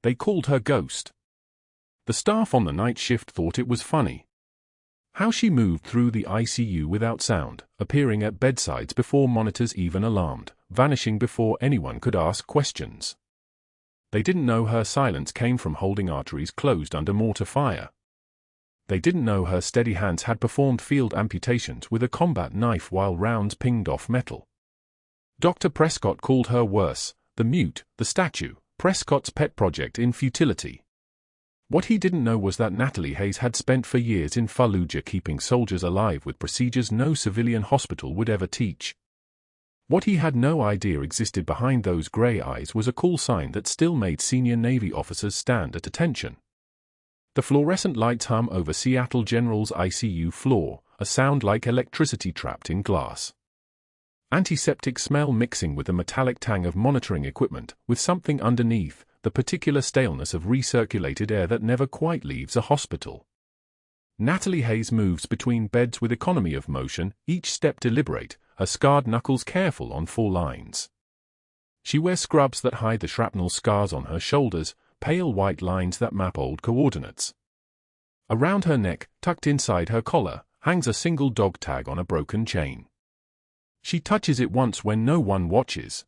They called her Ghost. The staff on the night shift thought it was funny. How she moved through the ICU without sound, appearing at bedsides before monitors even alarmed, vanishing before anyone could ask questions. They didn't know her silence came from holding arteries closed under mortar fire. They didn't know her steady hands had performed field amputations with a combat knife while rounds pinged off metal. Dr. Prescott called her worse, the mute, the statue, Prescott's pet project in futility. What he didn't know was that Natalie Hayes had spent for years in Fallujah keeping soldiers alive with procedures no civilian hospital would ever teach. What he had no idea existed behind those grey eyes was a call sign that still made senior Navy officers stand at attention. The fluorescent lights hum over Seattle General's ICU floor, a sound like electricity trapped in glass. Antiseptic smell mixing with the metallic tang of monitoring equipment, with something underneath, the particular staleness of recirculated air that never quite leaves a hospital. Natalie Hayes moves between beds with economy of motion, each step deliberate, her scarred knuckles careful on 4 lines. She wears scrubs that hide the shrapnel scars on her shoulders, pale white lines that map old coordinates. Around her neck, tucked inside her collar, hangs a single dog tag on a broken chain. She touches it once when no one watches.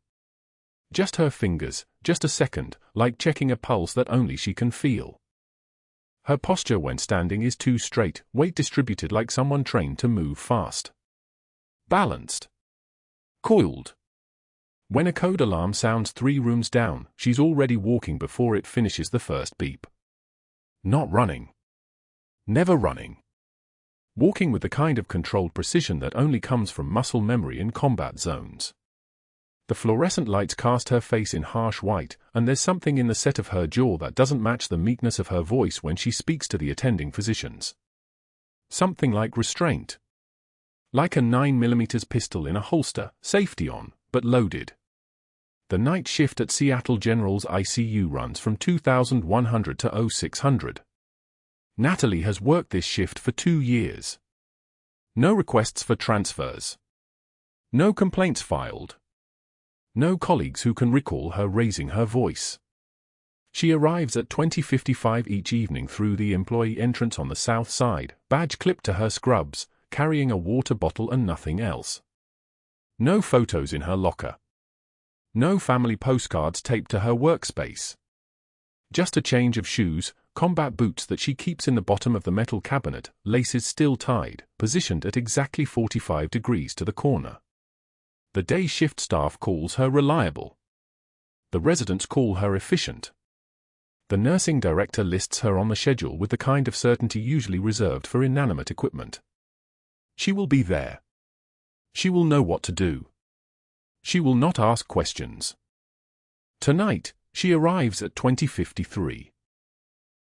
Just her fingers, just a second, like checking a pulse that only she can feel. Her posture when standing is too straight, weight distributed like someone trained to move fast. Balanced. Coiled. When a code alarm sounds 3 rooms down, she's already walking before it finishes the first beep. Not running. Never running. Walking with the kind of controlled precision that only comes from muscle memory in combat zones. The fluorescent lights cast her face in harsh white, and there's something in the set of her jaw that doesn't match the meekness of her voice when she speaks to the attending physicians. Something like restraint. Like a 9mm pistol in a holster, safety on, but loaded. The night shift at Seattle General's ICU runs from 2100 to 0600. Natalie has worked this shift for 2 years. No requests for transfers. No complaints filed. No colleagues who can recall her raising her voice. She arrives at 20:55 each evening through the employee entrance on the south side, badge clipped to her scrubs, carrying a water bottle and nothing else. No photos in her locker. No family postcards taped to her workspace. Just a change of shoes, combat boots that she keeps in the bottom of the metal cabinet, laces still tied, positioned at exactly 45 degrees to the corner. The day shift staff calls her reliable. The residents call her efficient. The nursing director lists her on the schedule with the kind of certainty usually reserved for inanimate equipment. She will be there. She will know what to do. She will not ask questions. Tonight, she arrives at 20:53.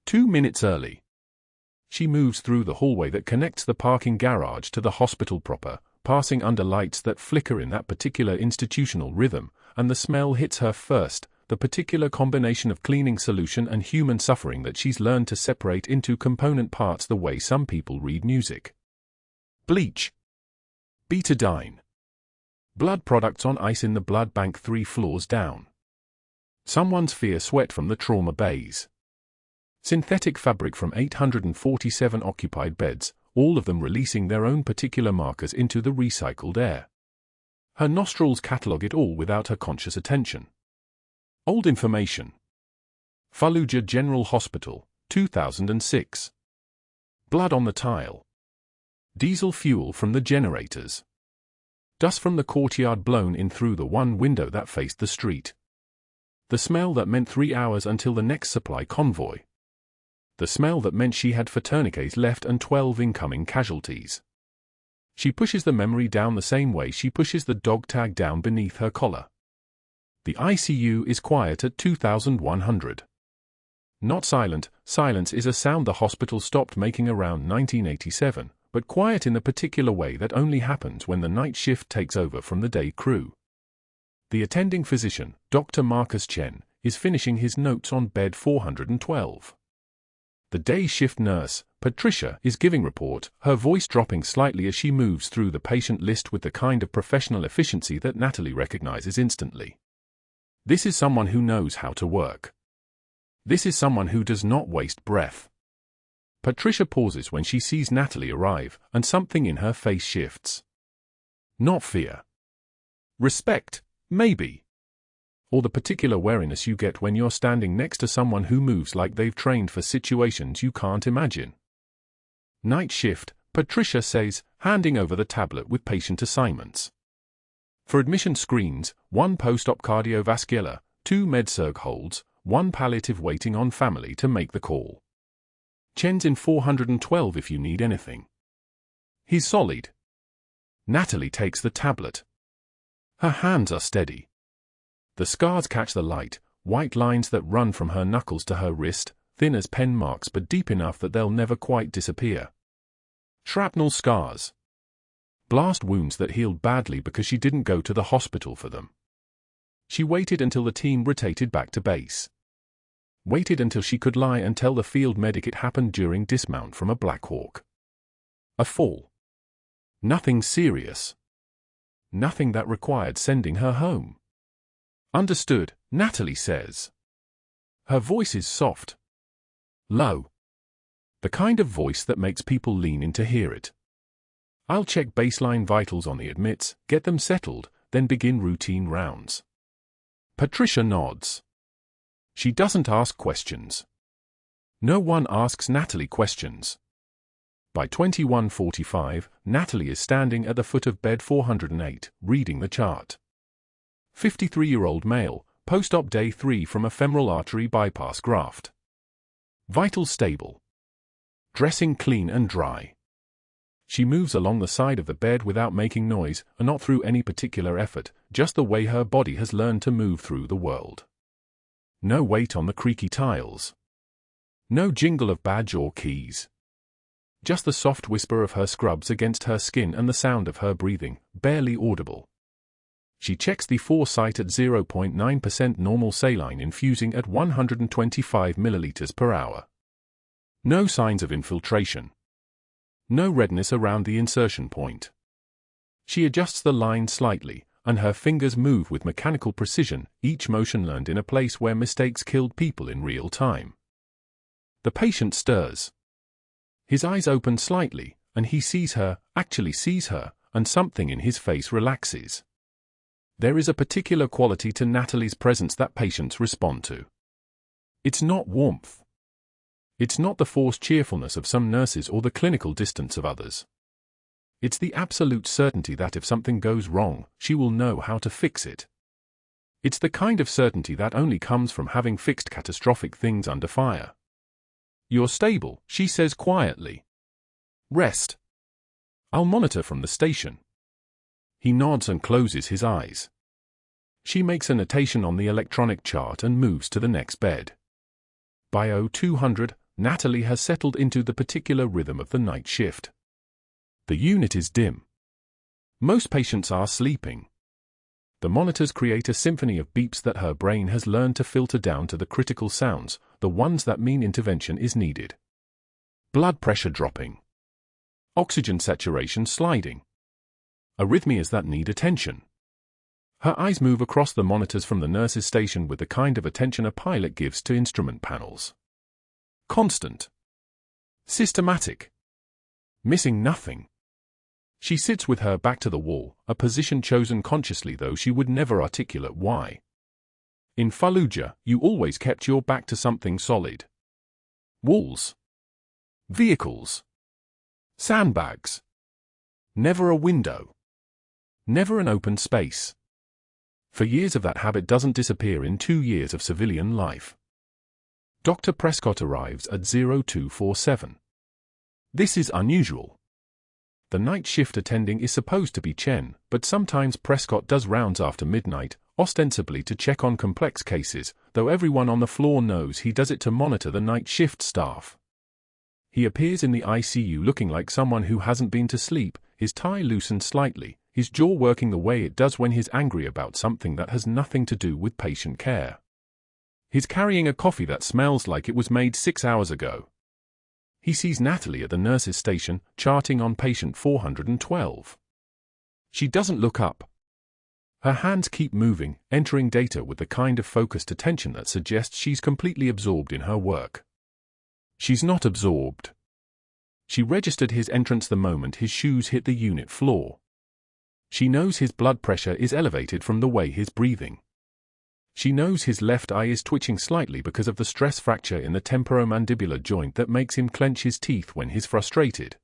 2 minutes early. She moves through the hallway that connects the parking garage to the hospital proper, passing under lights that flicker in that particular institutional rhythm, and the smell hits her first, the particular combination of cleaning solution and human suffering that she's learned to separate into component parts the way some people read music. Bleach. Betadine. Blood products on ice in the blood bank 3 floors down. Someone's fear sweat from the trauma bays. Synthetic fabric from 847 occupied beds, all of them releasing their own particular markers into the recycled air. Her nostrils catalogue it all without her conscious attention. Old information. Fallujah General Hospital, 2006. Blood on the tile. Diesel fuel from the generators. Dust from the courtyard blown in through the one window that faced the street. The smell that meant 3 hours until the next supply convoy. The smell that meant she had 4 tourniquets left and 12 incoming casualties. She pushes the memory down the same way she pushes the dog tag down beneath her collar. The ICU is quiet at 2100. Not silent, silence is a sound the hospital stopped making around 1987, but quiet in the particular way that only happens when the night shift takes over from the day crew. The attending physician, Dr. Marcus Chen, is finishing his notes on bed 412. The day shift nurse, Patricia, is giving report, her voice dropping slightly as she moves through the patient list with the kind of professional efficiency that Natalie recognizes instantly. This is someone who knows how to work. This is someone who does not waste breath. Patricia pauses when she sees Natalie arrive, and something in her face shifts. Not fear. Respect, maybe. Or the particular wariness you get when you're standing next to someone who moves like they've trained for situations you can't imagine. Night shift, Patricia says, handing over the tablet with patient assignments. For admission screens, 1 post-op cardiovascular, 2 med-surg holds, 1 palliative waiting on family to make the call. Chen's in 412 if you need anything. He's solid. Natalie takes the tablet. Her hands are steady. The scars catch the light, white lines that run from her knuckles to her wrist, thin as pen marks but deep enough that they'll never quite disappear. Shrapnel scars. Blast wounds that healed badly because she didn't go to the hospital for them. She waited until the team rotated back to base. Waited until she could lie and tell the field medic it happened during dismount from a Black Hawk. A fall. Nothing serious. Nothing that required sending her home. Understood, Natalie says. Her voice is soft. Low. The kind of voice that makes people lean in to hear it. I'll check baseline vitals on the admits, get them settled, then begin routine rounds. Patricia nods. She doesn't ask questions. No one asks Natalie questions. By 21:45, Natalie is standing at the foot of bed 408, reading the chart. 53-year-old male, post-op day 3 from a femoral artery bypass graft. Vitals stable. Dressing clean and dry. She moves along the side of the bed without making noise, and not through any particular effort, just the way her body has learned to move through the world. No weight on the creaky tiles. No jingle of badge or keys. Just the soft whisper of her scrubs against her skin and the sound of her breathing, barely audible. She checks the foresight at 0.9% normal saline infusing at 125 milliliters per hour. No signs of infiltration. No redness around the insertion point. She adjusts the line slightly, and her fingers move with mechanical precision, each motion learned in a place where mistakes killed people in real time. The patient stirs. His eyes open slightly, and he sees her, actually sees her, and something in his face relaxes. There is a particular quality to Natalie's presence that patients respond to. It's not warmth. It's not the forced cheerfulness of some nurses or the clinical distance of others. It's the absolute certainty that if something goes wrong, she will know how to fix it. It's the kind of certainty that only comes from having fixed catastrophic things under fire. You're stable, she says quietly. Rest. I'll monitor from the station. He nods and closes his eyes. She makes a notation on the electronic chart and moves to the next bed. By 0200, Natalie has settled into the particular rhythm of the night shift. The unit is dim. Most patients are sleeping. The monitors create a symphony of beeps that her brain has learned to filter down to the critical sounds, the ones that mean intervention is needed. Blood pressure dropping. Oxygen saturation sliding. Arrhythmias that need attention. Her eyes move across the monitors from the nurse's station with the kind of attention a pilot gives to instrument panels. Constant. Systematic. Missing nothing. She sits with her back to the wall, a position chosen consciously though she would never articulate why. In Fallujah, you always kept your back to something solid. Walls. Vehicles. Sandbags. Never a window. Never an open space. For years of that habit doesn't disappear in 2 years of civilian life. Dr. Prescott arrives at 0247. This is unusual. The night shift attending is supposed to be Chen, but sometimes Prescott does rounds after midnight, ostensibly to check on complex cases, though everyone on the floor knows he does it to monitor the night shift staff. He appears in the ICU looking like someone who hasn't been to sleep, his tie loosened slightly, his jaw working the way it does when he's angry about something that has nothing to do with patient care. He's carrying a coffee that smells like it was made 6 hours ago. He sees Natalie at the nurse's station, charting on patient 412. She doesn't look up. Her hands keep moving, entering data with the kind of focused attention that suggests she's completely absorbed in her work. She's not absorbed. She registered his entrance the moment his shoes hit the unit floor. She knows his blood pressure is elevated from the way he's breathing. She knows his left eye is twitching slightly because of the stress fracture in the temporomandibular joint that makes him clench his teeth when he's frustrated.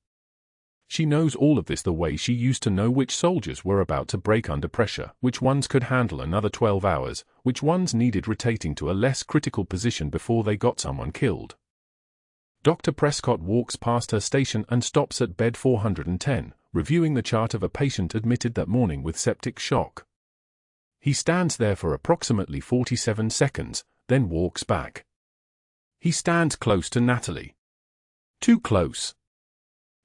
She knows all of this the way she used to know which soldiers were about to break under pressure, which ones could handle another 12 hours, which ones needed rotating to a less critical position before they got someone killed. Dr. Prescott walks past her station and stops at bed 410, reviewing the chart of a patient admitted that morning with septic shock. He stands there for approximately 47 seconds, then walks back. He stands close to Natalie. Too close.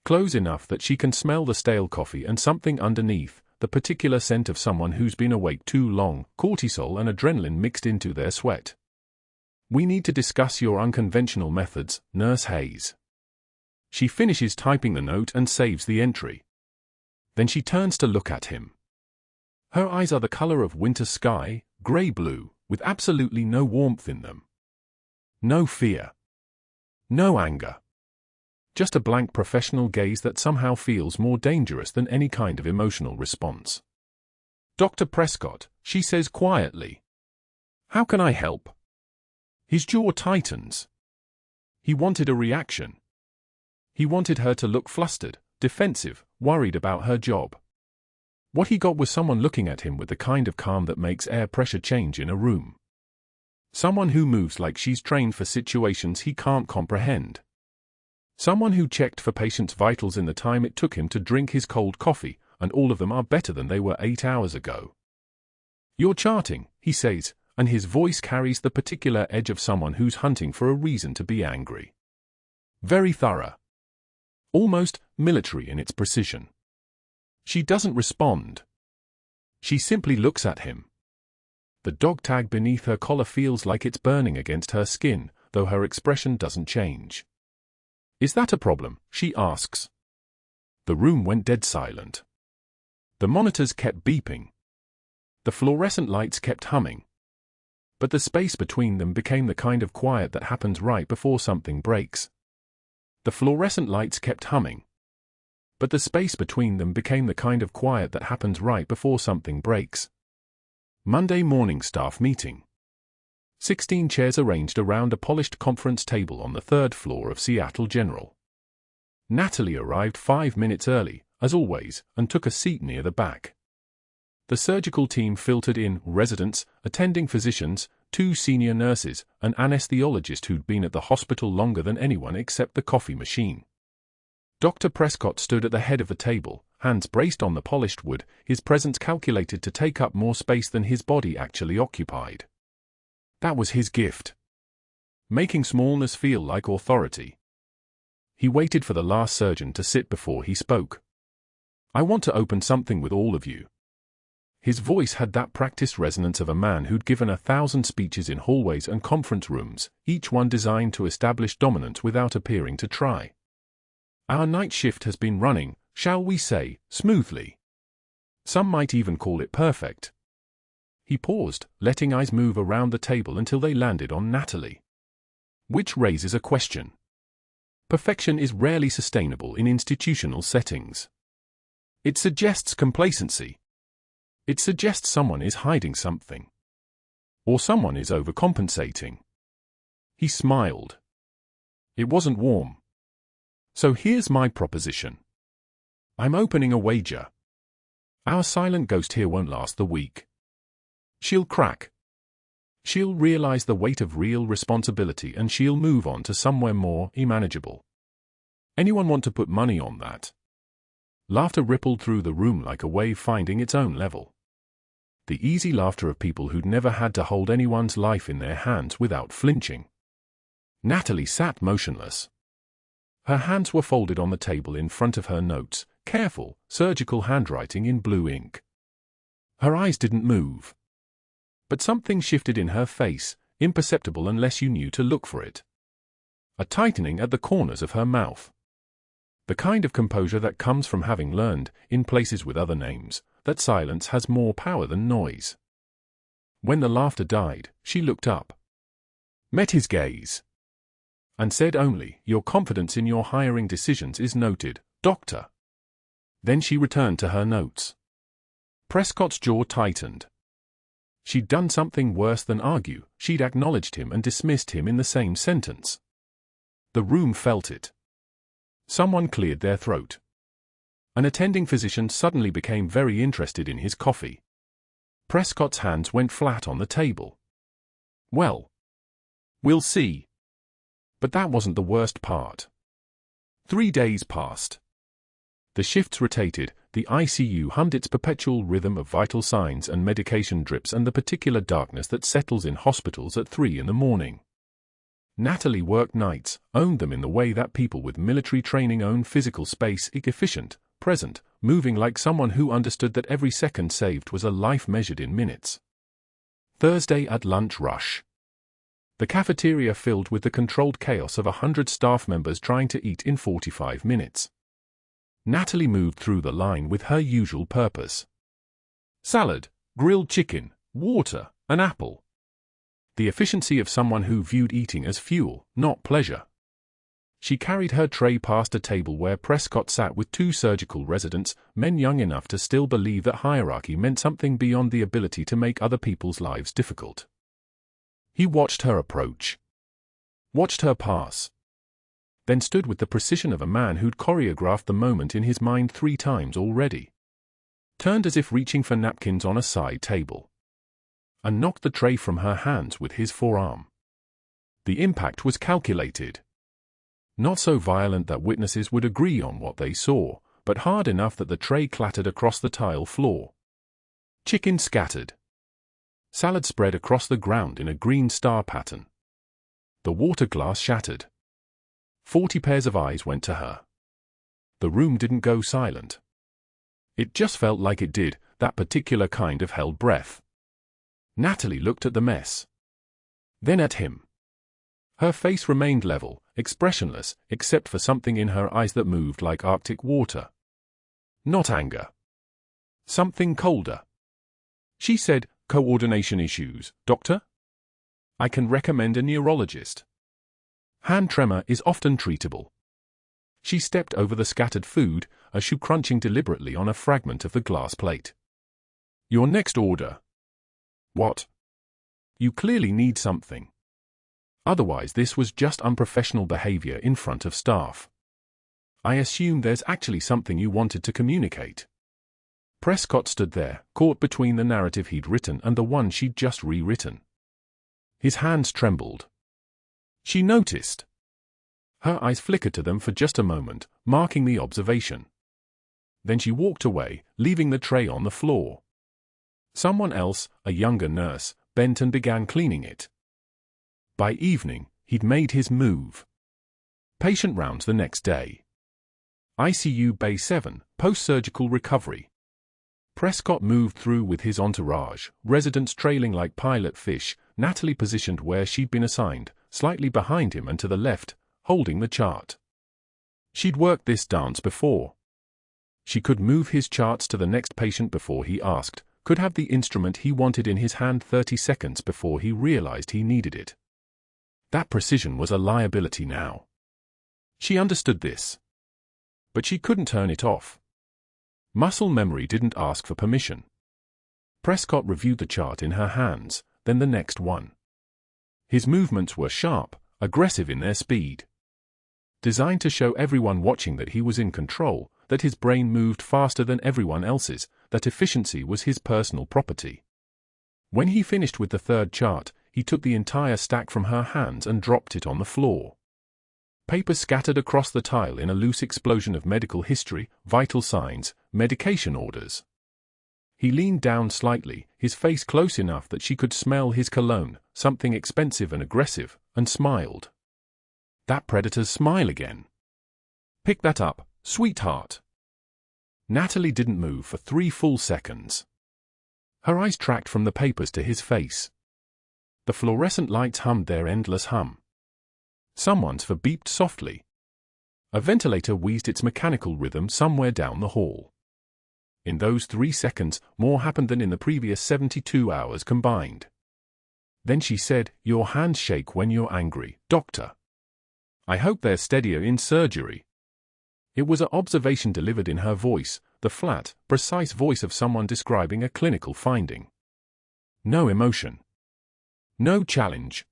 Close enough that she can smell the stale coffee and something underneath, the particular scent of someone who's been awake too long, cortisol and adrenaline mixed into their sweat. "We need to discuss your unconventional methods, Nurse Hayes." She finishes typing the note and saves the entry. Then she turns to look at him. Her eyes are the color of winter sky, gray-blue, with absolutely no warmth in them. No fear. No anger. Just a blank professional gaze that somehow feels more dangerous than any kind of emotional response. "Dr. Prescott," she says quietly. "How can I help?" His jaw tightens. He wanted a reaction. He wanted her to look flustered, defensive, worried about her job. What he got was someone looking at him with the kind of calm that makes air pressure change in a room. Someone who moves like she's trained for situations he can't comprehend. Someone who checked for patients' vitals in the time it took him to drink his cold coffee, and all of them are better than they were 8 hours ago. "You're charting," he says, and his voice carries the particular edge of someone who's hunting for a reason to be angry. Very thorough. Almost military in its precision. She doesn't respond. She simply looks at him. The dog tag beneath her collar feels like it's burning against her skin, though her expression doesn't change. "Is that a problem?" she asks. The room went dead silent. The monitors kept beeping. The fluorescent lights kept humming. But the space between them became the kind of quiet that happens right before something breaks. The fluorescent lights kept humming. But the space between them became the kind of quiet that happens right before something breaks. Monday morning staff meeting. 16 chairs arranged around a polished conference table on the 3rd floor of Seattle General. Natalie arrived 5 minutes early, as always, and took a seat near the back. The surgical team filtered in residents, attending physicians, 2 senior nurses, an anesthesiologist who'd been at the hospital longer than anyone except the coffee machine. Dr. Prescott stood at the head of the table, hands braced on the polished wood, his presence calculated to take up more space than his body actually occupied. That was his gift. Making smallness feel like authority. He waited for the last surgeon to sit before he spoke. "I want to open something with all of you." His voice had that practiced resonance of a man who'd given 1,000 speeches in hallways and conference rooms, each one designed to establish dominance without appearing to try. "Our night shift has been running, shall we say, smoothly. Some might even call it perfect." He paused, letting eyes move around the table until they landed on Natalie. Which raises a question. Perfection is rarely sustainable in institutional settings. It suggests complacency. It suggests someone is hiding something. Or someone is overcompensating. He smiled. It wasn't warm. "So here's my proposition. I'm opening a wager. Our silent ghost here won't last the week. She'll crack. She'll realize the weight of real responsibility and she'll move on to somewhere more manageable. Anyone want to put money on that?" Laughter rippled through the room like a wave finding its own level. The easy laughter of people who'd never had to hold anyone's life in their hands without flinching. Natalie sat motionless. Her hands were folded on the table in front of her notes, careful, surgical handwriting in blue ink. Her eyes didn't move. But something shifted in her face, imperceptible unless you knew to look for it. A tightening at the corners of her mouth. The kind of composure that comes from having learned, in places with other names, that silence has more power than noise. When the laughter died, she looked up, met his gaze, and said only, "Your confidence in your hiring decisions is noted, Doctor." Then she returned to her notes. Prescott's jaw tightened. She'd done something worse than argue, she'd acknowledged him and dismissed him in the same sentence. The room felt it. Someone cleared their throat. An attending physician suddenly became very interested in his coffee. Prescott's hands went flat on the table. "Well, we'll see." But that wasn't the worst part. 3 days passed. The shifts rotated, the ICU hummed its perpetual rhythm of vital signs and medication drips and the particular darkness that settles in hospitals at 3 in the morning. Natalie worked nights, owned them in the way that people with military training own physical space, efficient, present, moving like someone who understood that every second saved was a life measured in minutes. Thursday at lunch rush. The cafeteria filled with the controlled chaos of 100 staff members trying to eat in 45 minutes. Natalie moved through the line with her usual purpose. Salad, grilled chicken, water, an apple. The efficiency of someone who viewed eating as fuel, not pleasure. She carried her tray past a table where Prescott sat with 2 surgical residents, men young enough to still believe that hierarchy meant something beyond the ability to make other people's lives difficult. He watched her approach. Watched her pass. Then stood with the precision of a man who'd choreographed the moment in his mind 3 times already. Turned as if reaching for napkins on a side table. And knocked the tray from her hands with his forearm. The impact was calculated. Not so violent that witnesses would agree on what they saw, but hard enough that the tray clattered across the tile floor. Chicken scattered. Salad spread across the ground in a green star pattern. The water glass shattered. 40 pairs of eyes went to her. The room didn't go silent. It just felt like it did, that particular kind of held breath. Natalie looked at the mess. Then at him. Her face remained level, expressionless, except for something in her eyes that moved like Arctic water. Not anger. Something colder. She said, "Coordination issues, doctor? I can recommend a neurologist. Hand tremor is often treatable." She stepped over the scattered food, a shoe crunching deliberately on a fragment of the glass plate. "Your next order." "What?" "You clearly need something. Otherwise this was just unprofessional behavior in front of staff. I assume there's actually something you wanted to communicate." Prescott stood there, caught between the narrative he'd written and the one she'd just rewritten. His hands trembled. She noticed. Her eyes flickered to them for just a moment, marking the observation. Then she walked away, leaving the tray on the floor. Someone else, a younger nurse, bent and began cleaning it. By evening, he'd made his move. Patient rounds the next day. ICU Bay 7, post-surgical recovery. Prescott moved through with his entourage, residents trailing like pilot fish, Natalie positioned where she'd been assigned, slightly behind him and to the left, holding the chart. She'd worked this dance before. She could move his charts to the next patient before he asked, could have the instrument he wanted in his hand 30 seconds before he realized he needed it. That precision was a liability now. She understood this. But she couldn't turn it off. Muscle memory didn't ask for permission. Prescott reviewed the chart in her hands, then the next one. His movements were sharp, aggressive in their speed. Designed to show everyone watching that he was in control, that his brain moved faster than everyone else's, that efficiency was his personal property. When he finished with the 3rd chart, he took the entire stack from her hands and dropped it on the floor. Paper scattered across the tile in a loose explosion of medical history, vital signs, medication orders. He leaned down slightly, his face close enough that she could smell his cologne, something expensive and aggressive, and smiled. That predator's smile again. "Pick that up, sweetheart." Natalie didn't move for 3 full seconds. Her eyes tracked from the papers to his face. The fluorescent lights hummed their endless hum. Someone's phone beeped softly. A ventilator wheezed its mechanical rhythm somewhere down the hall. In those 3 seconds, more happened than in the previous 72 hours combined. Then she said, "Your hands shake when you're angry, doctor. I hope they're steadier in surgery." It was an observation delivered in her voice, the flat, precise voice of someone describing a clinical finding. No emotion. No challenge.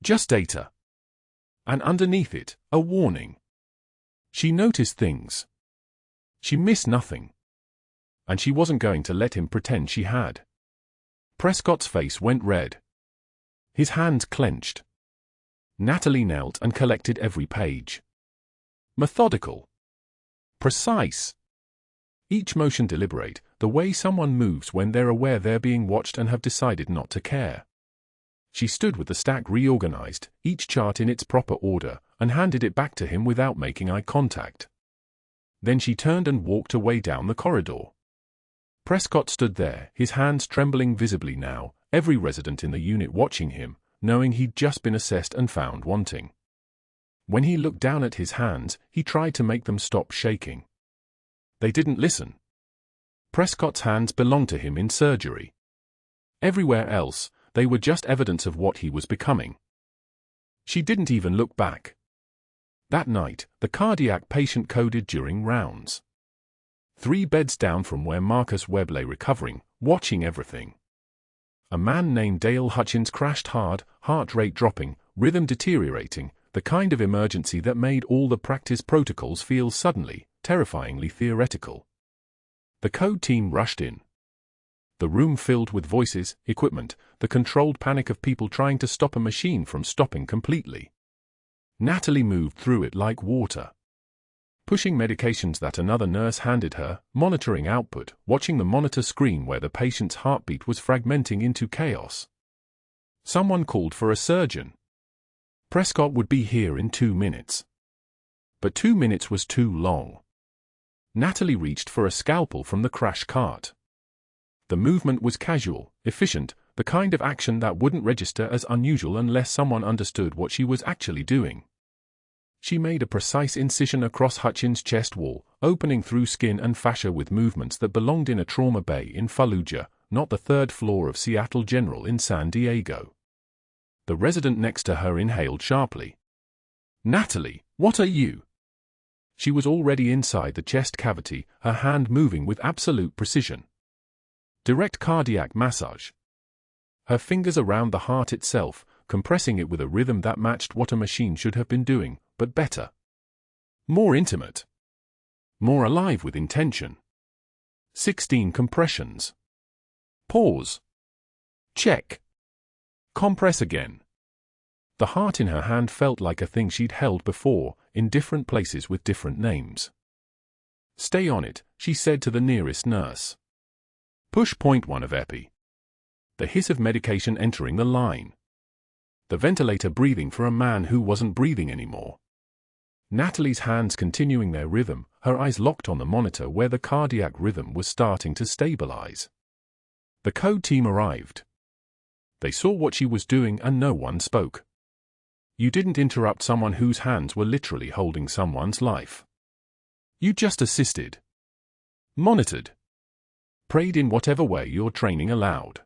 Just data. And underneath it, a warning. She noticed things. She missed nothing. And she wasn't going to let him pretend she had. Prescott's face went red. His hands clenched. Natalie knelt and collected every page. Methodical. Precise. Each motion deliberate, the way someone moves when they're aware they're being watched and have decided not to care. She stood with the stack reorganized, each chart in its proper order, and handed it back to him without making eye contact. Then she turned and walked away down the corridor. Prescott stood there, his hands trembling visibly now, every resident in the unit watching him, knowing he'd just been assessed and found wanting. When he looked down at his hands, he tried to make them stop shaking. They didn't listen. Prescott's hands belonged to him in surgery. Everywhere else, they were just evidence of what he was becoming. She didn't even look back. That night, the cardiac patient coded during rounds. 3 beds down from where Marcus Webb lay recovering, watching everything. A man named Dale Hutchins crashed hard, heart rate dropping, rhythm deteriorating, the kind of emergency that made all the practice protocols feel suddenly, terrifyingly theoretical. The code team rushed in. The room filled with voices, equipment, the controlled panic of people trying to stop a machine from stopping completely. Natalie moved through it like water. Pushing medications that another nurse handed her, monitoring output, watching the monitor screen where the patient's heartbeat was fragmenting into chaos. Someone called for a surgeon. Prescott would be here in 2 minutes. But 2 minutes was too long. Natalie reached for a scalpel from the crash cart. The movement was casual, efficient, the kind of action that wouldn't register as unusual unless someone understood what she was actually doing. She made a precise incision across Hutchins' chest wall, opening through skin and fascia with movements that belonged in a trauma bay in Fallujah, not the 3rd floor of Seattle General in San Diego. The resident next to her inhaled sharply. "Natalie, what are you?" She was already inside the chest cavity, her hand moving with absolute precision. Direct cardiac massage. Her fingers around the heart itself, compressing it with a rhythm that matched what a machine should have been doing, but better. More intimate. More alive with intention. 16 compressions. Pause. Check. Compress again. The heart in her hand felt like a thing she'd held before, in different places with different names. "Stay on it," she said to the nearest nurse. "Push point 1 of epi." The hiss of medication entering the line. The ventilator breathing for a man who wasn't breathing anymore. Natalie's hands continuing their rhythm, her eyes locked on the monitor where the cardiac rhythm was starting to stabilize. The code team arrived. They saw what she was doing and no one spoke. You didn't interrupt someone whose hands were literally holding someone's life. You just assisted. Monitored. Prayed in whatever way your training allowed.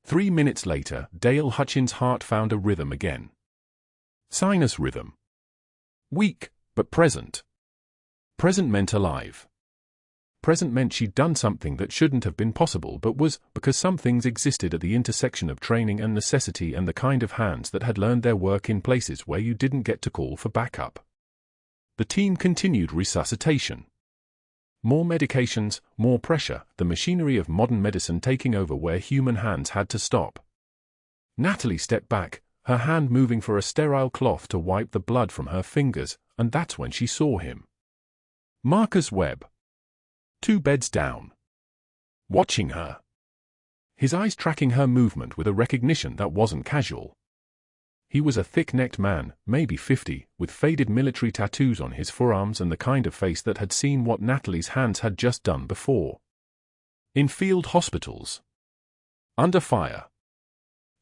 3 minutes later, Dale Hutchins' heart found a rhythm again. Sinus rhythm. Weak, but present. Present meant alive. Present meant she'd done something that shouldn't have been possible but was, because some things existed at the intersection of training and necessity and the kind of hands that had learned their work in places where you didn't get to call for backup. The team continued resuscitation. More medications, more pressure, the machinery of modern medicine taking over where human hands had to stop. Natalie stepped back, her hand moving for a sterile cloth to wipe the blood from her fingers, and that's when she saw him. Marcus Webb. 2 beds down. Watching her. His eyes tracking her movement with a recognition that wasn't casual. He was a thick-necked man, maybe 50, with faded military tattoos on his forearms and the kind of face that had seen what Natalie's hands had just done before. In field hospitals. Under fire.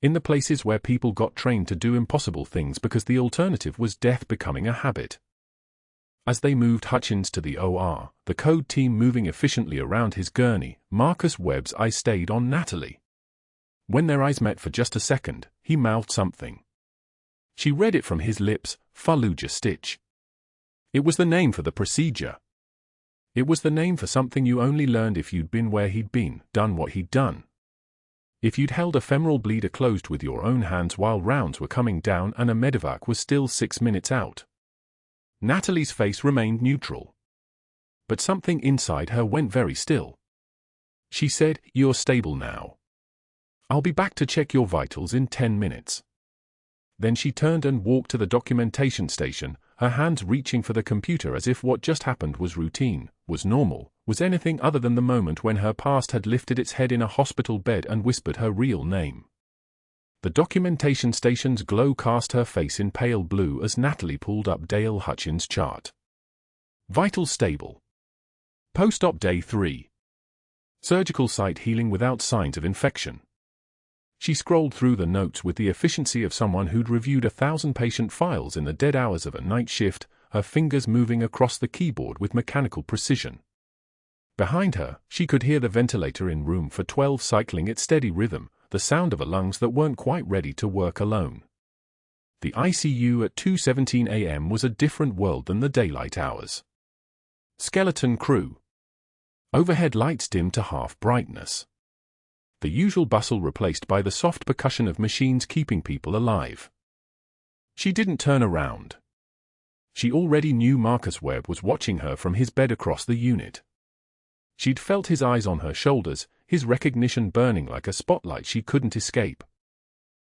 In the places where people got trained to do impossible things because the alternative was death becoming a habit. As they moved Hutchins to the OR, the code team moving efficiently around his gurney, Marcus Webb's eyes stayed on Natalie. When their eyes met for just a second, he mouthed something. She read it from his lips, Fallujah stitch. It was the name for the procedure. It was the name for something you only learned if you'd been where he'd been, done what he'd done. If you'd held a femoral bleeder closed with your own hands while rounds were coming down and a medevac was still 6 minutes out. Natalie's face remained neutral. But something inside her went very still. She said, "You're stable now. I'll be back to check your vitals in 10 minutes. Then she turned and walked to the documentation station, her hands reaching for the computer as if what just happened was routine, was normal, was anything other than the moment when her past had lifted its head in a hospital bed and whispered her real name. The documentation station's glow cast her face in pale blue as Natalie pulled up Dale Hutchins' chart. Vitals stable. Post-op day 3. Surgical site healing without signs of infection. She scrolled through the notes with the efficiency of someone who'd reviewed 1,000 patient files in the dead hours of a night shift, her fingers moving across the keyboard with mechanical precision. Behind her, she could hear the ventilator in room for 12 cycling its steady rhythm, the sound of lungs that weren't quite ready to work alone. The ICU at 2:17 a.m. was a different world than the daylight hours. Skeleton crew. Overhead lights dimmed to half brightness. The usual bustle replaced by the soft percussion of machines keeping people alive. She didn't turn around. She already knew Marcus Webb was watching her from his bed across the unit. She'd felt his eyes on her shoulders, his recognition burning like a spotlight she couldn't escape.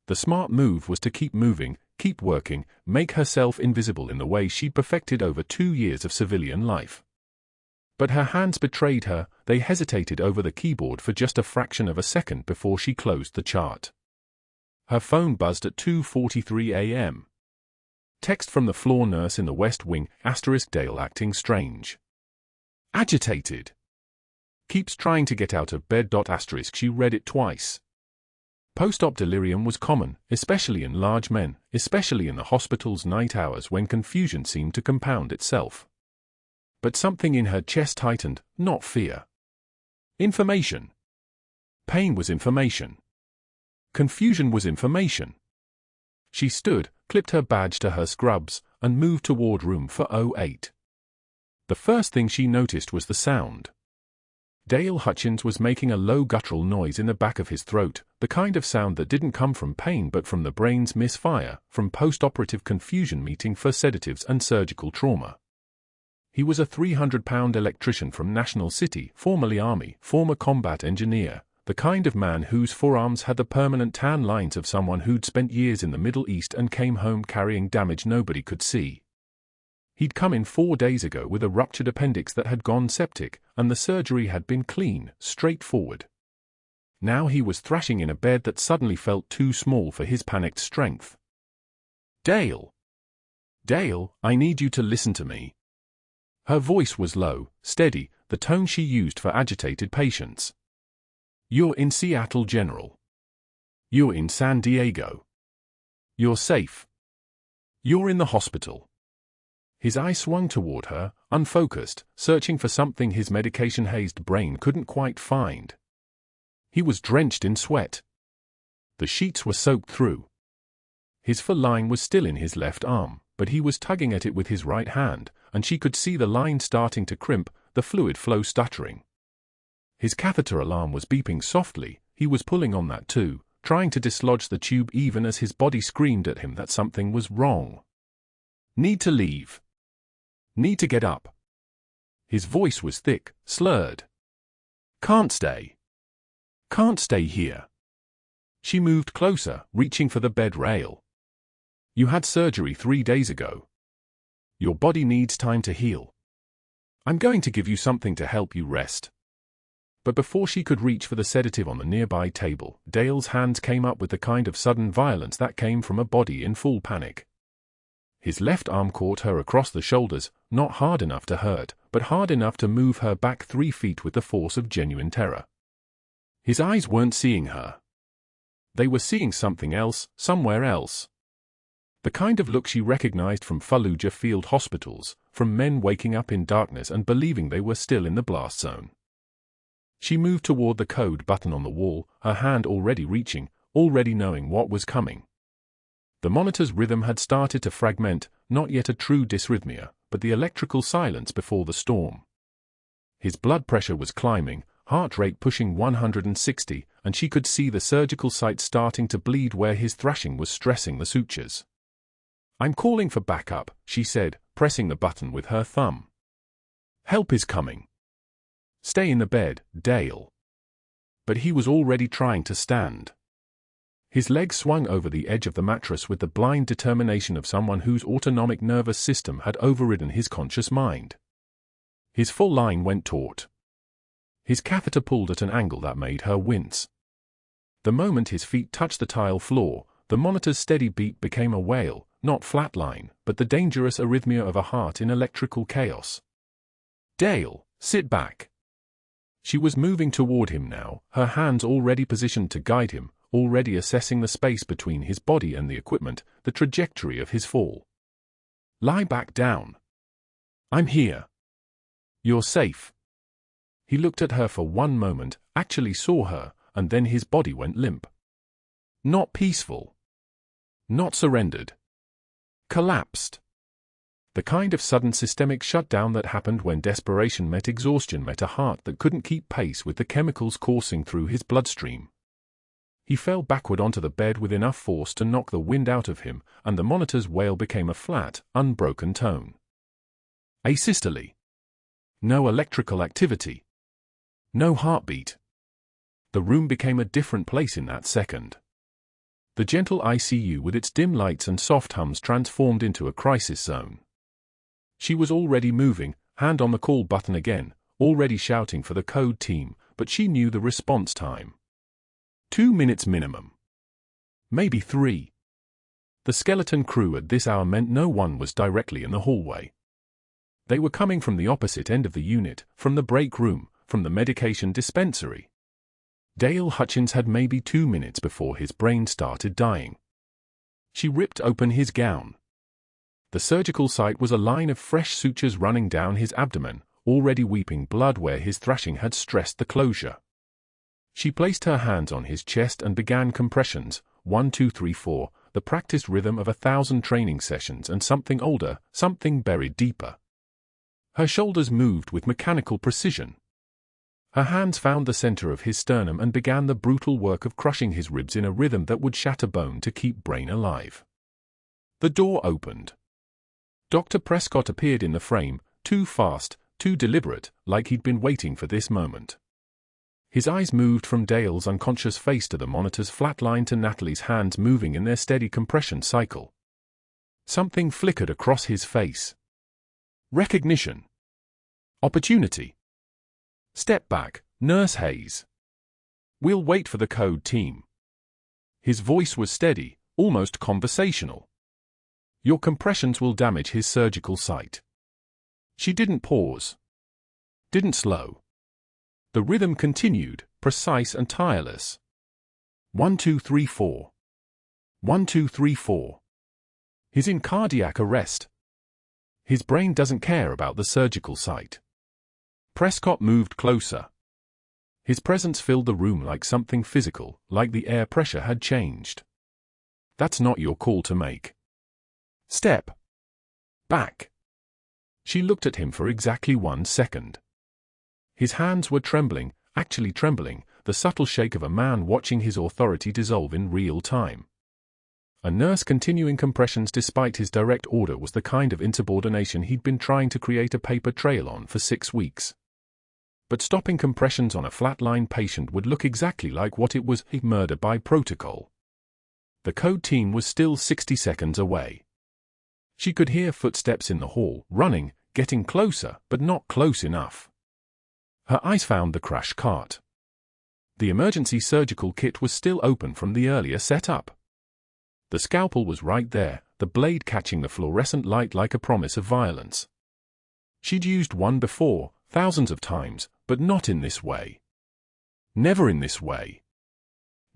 The smart move was to keep moving, keep working, make herself invisible in the way she'd perfected over 2 years of civilian life. But her hands betrayed her, they hesitated over the keyboard for just a fraction of a second before she closed the chart. Her phone buzzed at 2:43 a.m. Text from the floor nurse in the West Wing, *Dale acting strange. Agitated. Keeps trying to get out of bed. She read it twice. Post-op delirium was common, especially in large men, especially in the hospital's night hours when confusion seemed to compound itself. But something in her chest tightened, not fear. Information. Pain was information. Confusion was information. She stood, clipped her badge to her scrubs, and moved toward room 408. The first thing she noticed was the sound. Dale Hutchins was making a low guttural noise in the back of his throat, the kind of sound that didn't come from pain but from the brain's misfire, from post-operative confusion meeting for sedatives and surgical trauma. He was a 300-pound electrician from National City, formerly Army, former combat engineer, the kind of man whose forearms had the permanent tan lines of someone who'd spent years in the Middle East and came home carrying damage nobody could see. He'd come in 4 days ago with a ruptured appendix that had gone septic, and the surgery had been clean, straightforward. Now he was thrashing in a bed that suddenly felt too small for his panicked strength. "Dale! Dale, I need you to listen to me." Her voice was low, steady, the tone she used for agitated patients. "You're in Seattle, General. You're in San Diego. You're safe. You're in the hospital." His eye swung toward her, unfocused, searching for something his medication-hazed brain couldn't quite find. He was drenched in sweat. The sheets were soaked through. His full line was still in his left arm, but he was tugging at it with his right hand, and she could see the line starting to crimp, the fluid flow stuttering. His catheter alarm was beeping softly, he was pulling on that too, trying to dislodge the tube even as his body screamed at him that something was wrong. "Need to leave. Need to get up." His voice was thick, slurred. "Can't stay. Can't stay here." She moved closer, reaching for the bed rail. "You had surgery 3 days ago. Your body needs time to heal. I'm going to give you something to help you rest." But before she could reach for the sedative on the nearby table, Dale's hands came up with the kind of sudden violence that came from a body in full panic. His left arm caught her across the shoulders, not hard enough to hurt, but hard enough to move her back 3 feet with the force of genuine terror. His eyes weren't seeing her. They were seeing something else, somewhere else. The kind of look she recognized from Fallujah field hospitals, from men waking up in darkness and believing they were still in the blast zone. She moved toward the code button on the wall, her hand already reaching, already knowing what was coming. The monitor's rhythm had started to fragment, not yet a true dysrhythmia, but the electrical silence before the storm. His blood pressure was climbing, heart rate pushing 160, and she could see the surgical site starting to bleed where his thrashing was stressing the sutures. "I'm calling for backup," she said, pressing the button with her thumb. "Help is coming. Stay in the bed, Dale." But he was already trying to stand. His legs swung over the edge of the mattress with the blind determination of someone whose autonomic nervous system had overridden his conscious mind. His full line went taut. His catheter pulled at an angle that made her wince. The moment his feet touched the tile floor, the monitor's steady beat became a wail, not flatline, but the dangerous arrhythmia of a heart in electrical chaos. "Dale, sit back." She was moving toward him now, her hands already positioned to guide him, already assessing the space between his body and the equipment, the trajectory of his fall. "Lie back down. I'm here. You're safe." He looked at her for one moment, actually saw her, and then his body went limp. Not peaceful. Not surrendered. Collapsed. The kind of sudden systemic shutdown that happened when desperation met exhaustion met a heart that couldn't keep pace with the chemicals coursing through his bloodstream. He fell backward onto the bed with enough force to knock the wind out of him, and the monitor's wail became a flat, unbroken tone. Asystole. No electrical activity. No heartbeat. The room became a different place in that second. The gentle ICU with its dim lights and soft hums transformed into a crisis zone. She was already moving, hand on the call button again, already shouting for the code team, but she knew the response time. 2 minutes minimum. Maybe 3. The skeleton crew at this hour meant no one was directly in the hallway. They were coming from the opposite end of the unit, from the break room, from the medication dispensary. Dale Hutchins had maybe 2 minutes before his brain started dying. She ripped open his gown. The surgical site was a line of fresh sutures running down his abdomen, already weeping blood where his thrashing had stressed the closure. She placed her hands on his chest and began compressions, 1, 2, 3, 4, the practiced rhythm of 1,000 training sessions and something older, something buried deeper. Her shoulders moved with mechanical precision. Her hands found the center of his sternum and began the brutal work of crushing his ribs in a rhythm that would shatter bone to keep brain alive. The door opened. Dr. Prescott appeared in the frame, too fast, too deliberate, like he'd been waiting for this moment. His eyes moved from Dale's unconscious face to the monitor's flat line to Natalie's hands moving in their steady compression cycle. Something flickered across his face. Recognition. Opportunity. "Step back, Nurse Hayes. We'll wait for the code team." His voice was steady, almost conversational. "Your compressions will damage his surgical site." She didn't pause. Didn't slow. The rhythm continued, precise and tireless. 1, 2, 3, 4. 1, 2, 3, 4. He's in cardiac arrest. His brain doesn't care about the surgical site. Prescott moved closer. His presence filled the room like something physical, like the air pressure had changed. "That's not your call to make. Step back." She looked at him for exactly 1 second. His hands were trembling, actually trembling, the subtle shake of a man watching his authority dissolve in real time. A nurse continuing compressions despite his direct order was the kind of insubordination he'd been trying to create a paper trail on for 6 weeks. But stopping compressions on a flatline patient would look exactly like what it was, murder by protocol. The code team was still 60 seconds away. She could hear footsteps in the hall, running, getting closer, but not close enough. Her eyes found the crash cart. The emergency surgical kit was still open from the earlier setup. The scalpel was right there, the blade catching the fluorescent light like a promise of violence. She'd used one before, thousands of times, but not in this way. Never in this way.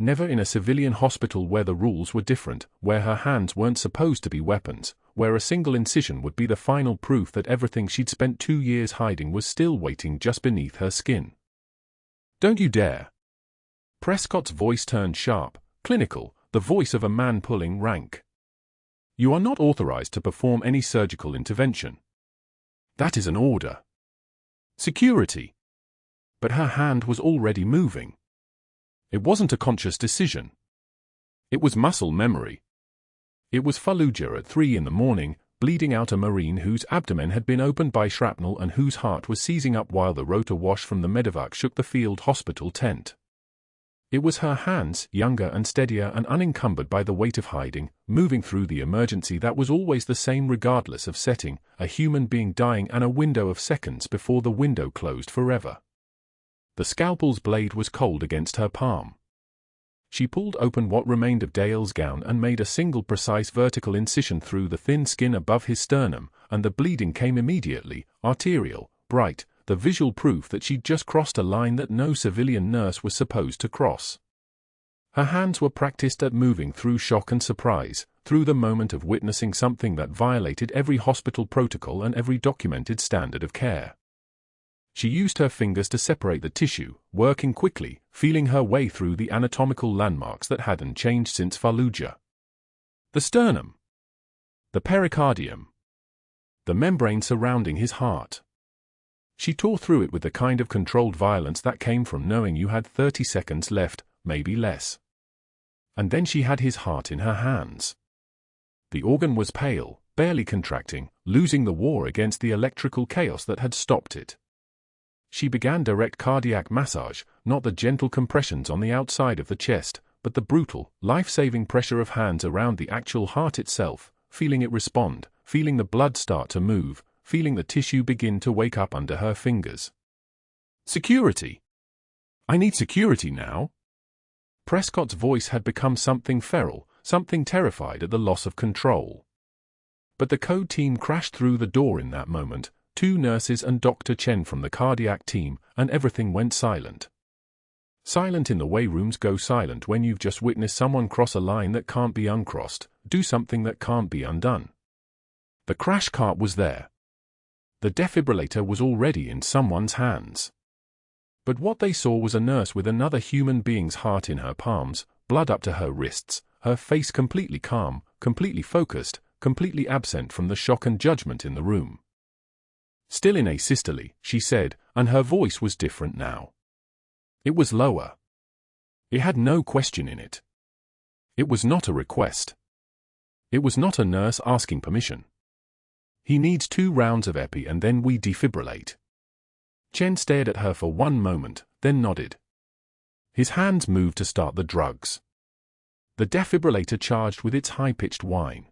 Never in a civilian hospital where the rules were different, where her hands weren't supposed to be weapons, where a single incision would be the final proof that everything she'd spent 2 years hiding was still waiting just beneath her skin. "Don't you dare!" Prescott's voice turned sharp, clinical, the voice of a man pulling rank. "You are not authorized to perform any surgical intervention. That is an order. Security." But her hand was already moving. It wasn't a conscious decision. It was muscle memory. It was Fallujah at 3 in the morning, bleeding out a Marine whose abdomen had been opened by shrapnel and whose heart was seizing up while the rotor wash from the medevac shook the field hospital tent. It was her hands, younger and steadier and unencumbered by the weight of hiding, moving through the emergency that was always the same regardless of setting, a human being dying and a window of seconds before the window closed forever. The scalpel's blade was cold against her palm. She pulled open what remained of Dale's gown and made a single precise vertical incision through the thin skin above his sternum, and the bleeding came immediately, arterial, bright, the visual proof that she'd just crossed a line that no civilian nurse was supposed to cross. Her hands were practiced at moving through shock and surprise, through the moment of witnessing something that violated every hospital protocol and every documented standard of care. She used her fingers to separate the tissue, working quickly, feeling her way through the anatomical landmarks that hadn't changed since Fallujah. The sternum. The pericardium. The membrane surrounding his heart. She tore through it with the kind of controlled violence that came from knowing you had 30 seconds left, maybe less. And then she had his heart in her hands. The organ was pale, barely contracting, losing the war against the electrical chaos that had stopped it. She began direct cardiac massage, not the gentle compressions on the outside of the chest, but the brutal, life-saving pressure of hands around the actual heart itself, feeling it respond, feeling the blood start to move, feeling the tissue begin to wake up under her fingers. Security. "I need security now." Prescott's voice had become something feral, something terrified at the loss of control. But the code team crashed through the door in that moment, 2 nurses and Dr. Chen from the cardiac team, and everything went silent. Silent in the way rooms go silent when you've just witnessed someone cross a line that can't be uncrossed, do something that can't be undone. The crash cart was there. The defibrillator was already in someone's hands. But what they saw was a nurse with another human being's heart in her palms, blood up to her wrists, her face completely calm, completely focused, completely absent from the shock and judgment in the room. "Still in asystole," she said, and her voice was different now. It was lower. It had no question in it. It was not a request. It was not a nurse asking permission. "He needs 2 rounds of epi and then we defibrillate." Chen stared at her for one moment, then nodded. His hands moved to start the drugs. The defibrillator charged with its high-pitched whine.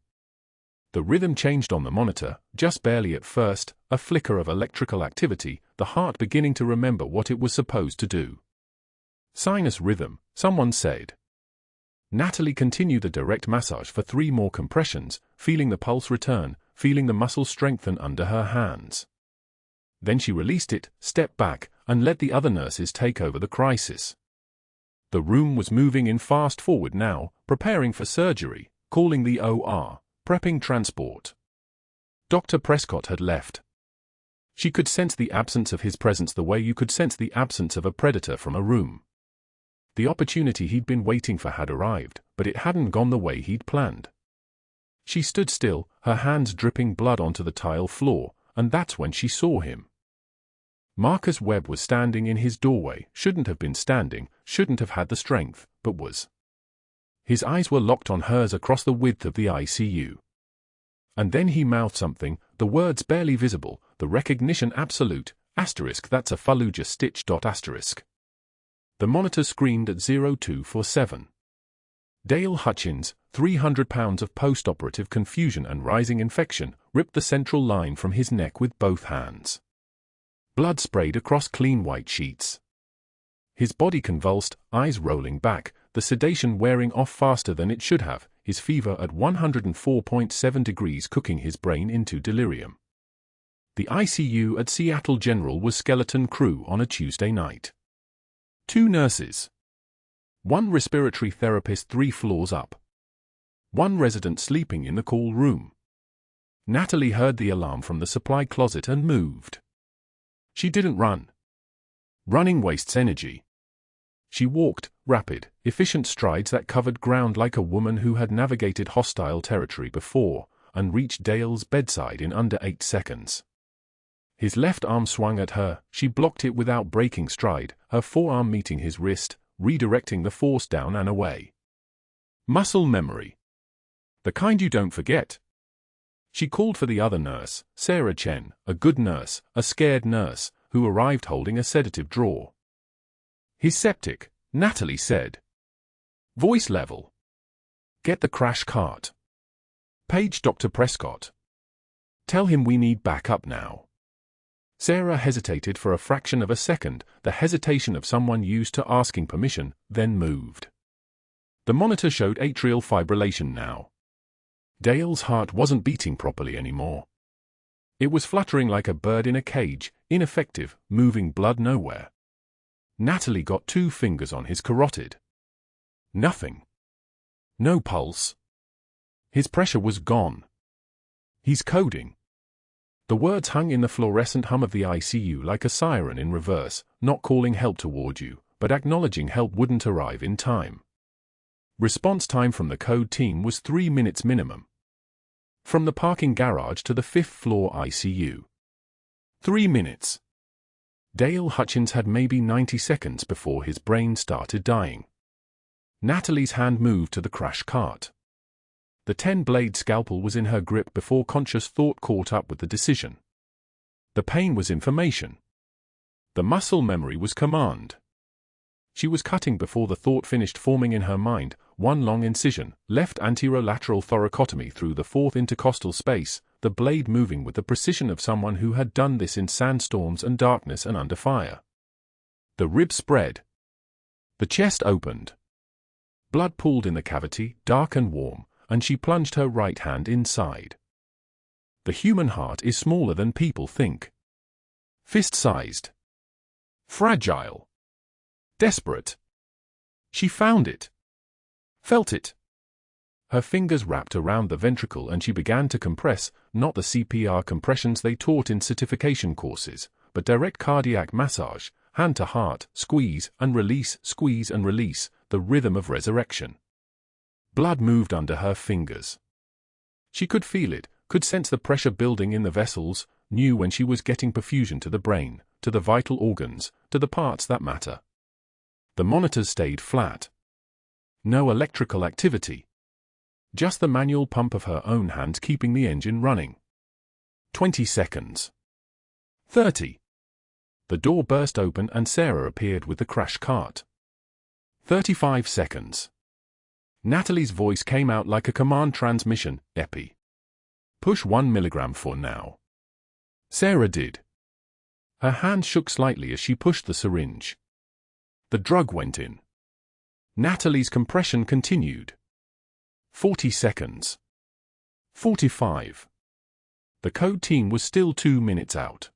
The rhythm changed on the monitor, just barely at first, a flicker of electrical activity, the heart beginning to remember what it was supposed to do. "Sinus rhythm," someone said. Natalie continued the direct massage for 3 more compressions, feeling the pulse return, feeling the muscle strengthen under her hands. Then she released it, stepped back, and let the other nurses take over the crisis. The room was moving in fast forward now, preparing for surgery, calling the OR, prepping transport. Dr. Prescott had left. She could sense the absence of his presence the way you could sense the absence of a predator from a room. The opportunity he'd been waiting for had arrived, but it hadn't gone the way he'd planned. She stood still, her hands dripping blood onto the tile floor, and that's when she saw him. Marcus Webb was standing in his doorway, shouldn't have been standing, shouldn't have had the strength, but was. His eyes were locked on hers across the width of the ICU. And then he mouthed something, the words barely visible, the recognition absolute, asterisk that's a Fallujah stitch dot asterisk. The monitor screamed at 0247. Dale Hutchins, 300 pounds of post-operative confusion and rising infection, ripped the central line from his neck with both hands. Blood sprayed across clean white sheets. His body convulsed, eyes rolling back, the sedation wearing off faster than it should have, his fever at 104.7 degrees cooking his brain into delirium. The ICU at Seattle General was skeleton crew on a Tuesday night. 2 nurses. One respiratory therapist 3 floors up. One resident sleeping in the call room. Natalie heard the alarm from the supply closet and moved. She didn't run. Running wastes energy. She walked, rapid, efficient strides that covered ground like a woman who had navigated hostile territory before, and reached Dale's bedside in under 8 seconds. His left arm swung at her, she blocked it without breaking stride, her forearm meeting his wrist, redirecting the force down and away. Muscle memory. The kind you don't forget. She called for the other nurse, Sarah Chen, a good nurse, a scared nurse, who arrived holding a sedative drawer. He's septic, Natalie said. Voice level. Get the crash cart. Page Dr. Prescott. Tell him we need backup now. Sarah hesitated for a fraction of a second, the hesitation of someone used to asking permission, then moved. The monitor showed atrial fibrillation now. Dale's heart wasn't beating properly anymore. It was fluttering like a bird in a cage, ineffective, moving blood nowhere. Natalie got 2 fingers on his carotid. Nothing. No pulse. His pressure was gone. He's coding. The words hung in the fluorescent hum of the ICU like a siren in reverse, not calling help toward you, but acknowledging help wouldn't arrive in time. Response time from the code team was 3 minutes minimum. From the parking garage to the 5th floor ICU. 3 minutes. Dale Hutchins had maybe 90 seconds before his brain started dying. Natalie's hand moved to the crash cart. The 10-blade scalpel was in her grip before conscious thought caught up with the decision. The pain was information. The muscle memory was command. She was cutting before the thought finished forming in her mind, one long incision, left anterolateral thoracotomy through the 4th intercostal space, the blade moving with the precision of someone who had done this in sandstorms and darkness and under fire. The rib spread. The chest opened. Blood pooled in the cavity, dark and warm, and she plunged her right hand inside. The human heart is smaller than people think. Fist-sized. Fragile. Desperate. She found it. Felt it. Her fingers wrapped around the ventricle and she began to compress, not the CPR compressions they taught in certification courses, but direct cardiac massage, hand to heart, squeeze and release, the rhythm of resurrection. Blood moved under her fingers. She could feel it, could sense the pressure building in the vessels, knew when she was getting perfusion to the brain, to the vital organs, to the parts that matter. The monitors stayed flat. No electrical activity. Just the manual pump of her own hand keeping the engine running. 20 seconds. 30. The door burst open and Sarah appeared with the crash cart. 35 seconds. Natalie's voice came out like a command transmission, epi. Push 1 milligram for now. Sarah did. Her hand shook slightly as she pushed the syringe. The drug went in. Natalie's compression continued. 40 seconds. 45. The code team was still 2 minutes out.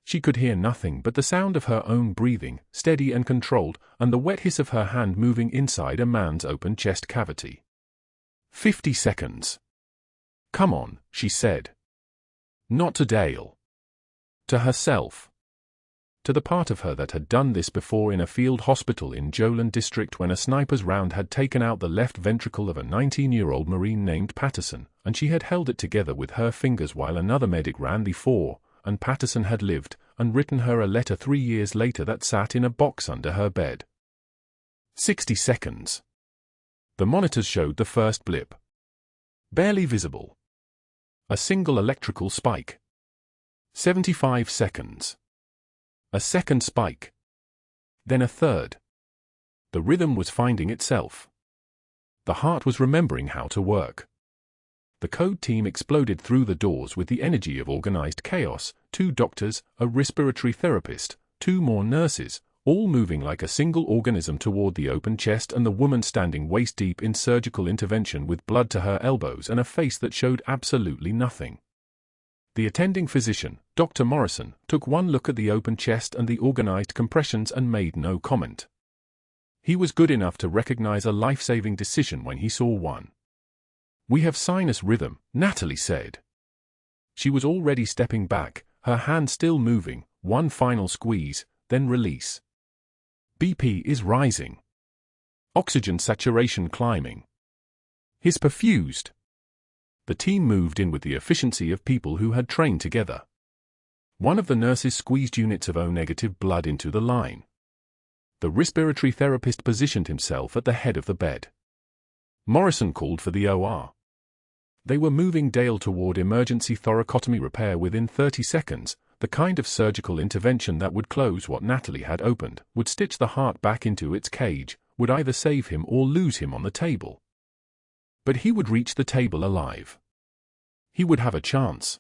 She could hear nothing but the sound of her own breathing, steady and controlled, and the wet hiss of her hand moving inside a man's open chest cavity. 50 seconds. Come on, she said. Not to Dale. To herself. To the part of her that had done this before in a field hospital in Jolland district when a sniper's round had taken out the left ventricle of a 19-year-old Marine named Patterson, and she had held it together with her fingers while another medic ran the 4, and Patterson had lived, and written her a letter 3 years later that sat in a box under her bed. 60 seconds. The monitors showed the first blip. Barely visible. A single electrical spike. 75 seconds. A second spike. Then a third. The rhythm was finding itself. The heart was remembering how to work. The code team exploded through the doors with the energy of organized chaos, 2 doctors, a respiratory therapist, 2 more nurses, all moving like a single organism toward the open chest and the woman standing waist-deep in surgical intervention with blood to her elbows and a face that showed absolutely nothing. The attending physician, Dr. Morrison, took one look at the open chest and the organized compressions and made no comment. He was good enough to recognize a life-saving decision when he saw one. "We have sinus rhythm," Natalie said. She was already stepping back, her hand still moving, one final squeeze, then release. "BP is rising. Oxygen saturation climbing." His perfused. The team moved in with the efficiency of people who had trained together. One of the nurses squeezed units of O-negative blood into the line. The respiratory therapist positioned himself at the head of the bed. Morrison called for the OR. They were moving Dale toward emergency thoracotomy repair within 30 seconds, the kind of surgical intervention that would close what Natalie had opened, would stitch the heart back into its cage, would either save him or lose him on the table. But he would reach the table alive. He would have a chance.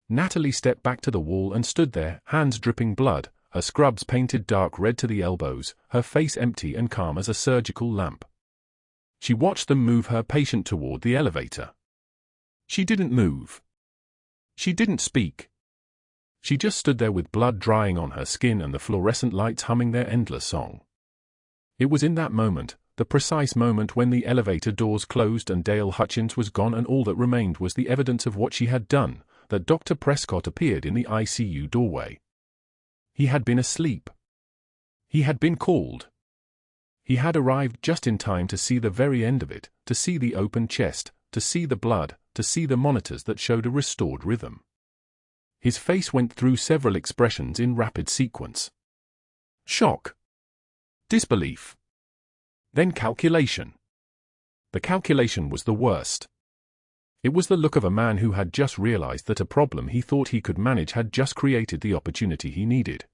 Natalie stepped back to the wall and stood there, hands dripping blood, her scrubs painted dark red to the elbows, her face empty and calm as a surgical lamp. She watched them move her patient toward the elevator. She didn't move. She didn't speak. She just stood there with blood drying on her skin and the fluorescent lights humming their endless song. It was in that moment, the precise moment when the elevator doors closed and Dale Hutchins was gone and all that remained was the evidence of what she had done, that Dr. Prescott appeared in the ICU doorway. He had been asleep. He had been called. He had arrived just in time to see the very end of it, to see the open chest, to see the blood, to see the monitors that showed a restored rhythm. His face went through several expressions in rapid sequence. Shock. Disbelief. Then calculation. The calculation was the worst. It was the look of a man who had just realized that a problem he thought he could manage had just created the opportunity he needed.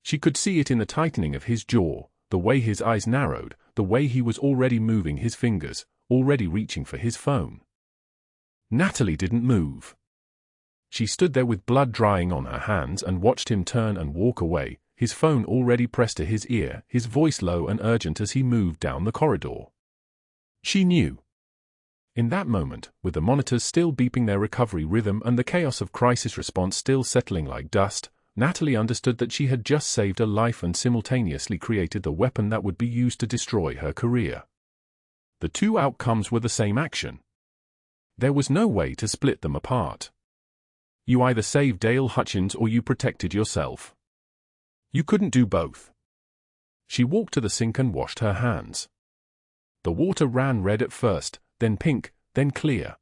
She could see it in the tightening of his jaw, the way his eyes narrowed, the way he was already moving his fingers, already reaching for his phone. Natalie didn't move. She stood there with blood drying on her hands and watched him turn and walk away, his phone already pressed to his ear, his voice low and urgent as he moved down the corridor. She knew. In that moment, with the monitors still beeping their recovery rhythm and the chaos of crisis response still settling like dust, Natalie understood that she had just saved a life and simultaneously created the weapon that would be used to destroy her career. The two outcomes were the same action. There was no way to split them apart. You either saved Dale Hutchins or you protected yourself. You couldn't do both. She walked to the sink and washed her hands. The water ran red at first, then pink, then clear.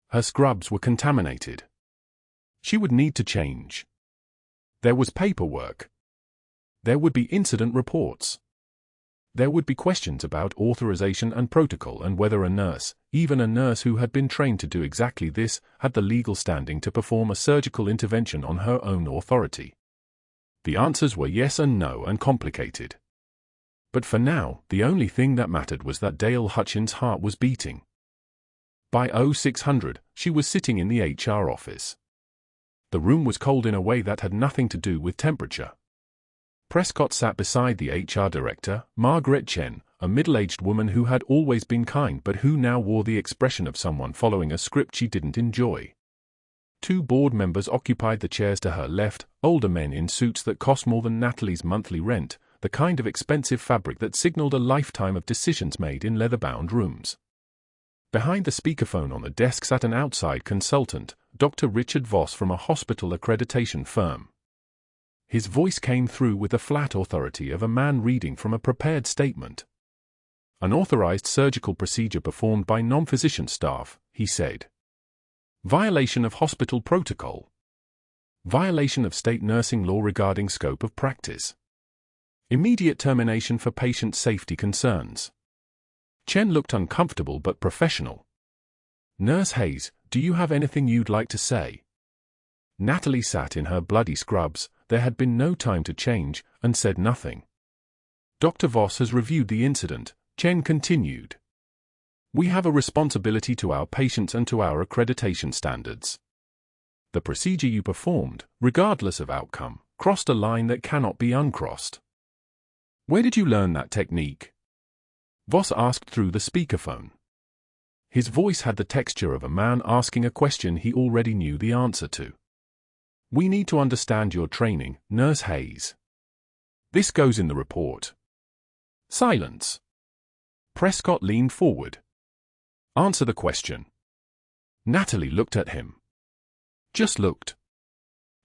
Her scrubs were contaminated. She would need to change. There was paperwork. There would be incident reports. There would be questions about authorization and protocol and whether a nurse, even a nurse who had been trained to do exactly this, had the legal standing to perform a surgical intervention on her own authority. The answers were yes and no and complicated. But for now, the only thing that mattered was that Dale Hutchins' heart was beating. By 0600, she was sitting in the HR office. The room was cold in a way that had nothing to do with temperature. Prescott sat beside the HR director, Margaret Chen, a middle-aged woman who had always been kind but who now wore the expression of someone following a script she didn't enjoy. Two board members occupied the chairs to her left, older men in suits that cost more than Natalie's monthly rent, the kind of expensive fabric that signaled a lifetime of decisions made in leather-bound rooms. Behind the speakerphone on the desk sat an outside consultant, Dr. Richard Voss from a hospital accreditation firm. His voice came through with the flat authority of a man reading from a prepared statement. An authorized surgical procedure performed by non-physician staff, he said. Violation of hospital protocol. Violation of state nursing law regarding scope of practice. Immediate termination for patient safety concerns. Chen looked uncomfortable but professional. Nurse Hayes, do you have anything you'd like to say? Natalie sat in her bloody scrubs, there had been no time to change, and said nothing. Dr. Voss has reviewed the incident, Chen continued. We have a responsibility to our patients and to our accreditation standards. The procedure you performed, regardless of outcome, crossed a line that cannot be uncrossed. Where did you learn that technique? Voss asked through the speakerphone. His voice had the texture of a man asking a question he already knew the answer to. We need to understand your training, Nurse Hayes. This goes in the report. Silence. Prescott leaned forward. Answer the question. Natalie looked at him. Just looked.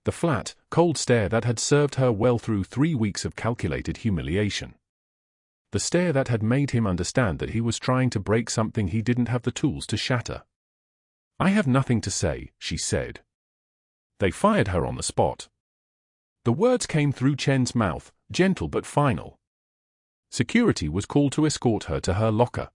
The flat, cold stare that had served her well through 3 weeks of calculated humiliation. The stare that had made him understand that he was trying to break something he didn't have the tools to shatter. I have nothing to say, she said. They fired her on the spot. The words came through Chen's mouth, gentle but final. Security was called to escort her to her locker.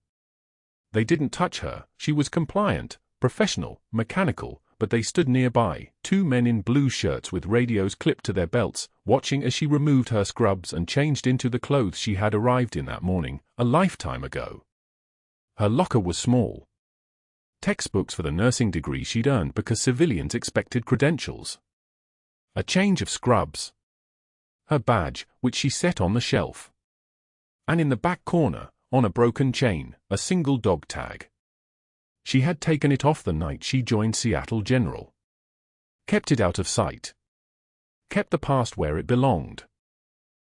They didn't touch her, she was compliant, professional, mechanical, but they stood nearby, 2 men in blue shirts with radios clipped to their belts, watching as she removed her scrubs and changed into the clothes she had arrived in that morning, a lifetime ago. Her locker was small. Textbooks for the nursing degree she'd earned because civilians expected credentials. A change of scrubs. Her badge, which she set on the shelf. And in the back corner, on a broken chain, a single dog tag. She had taken it off the night she joined Seattle General. Kept it out of sight. Kept the past where it belonged.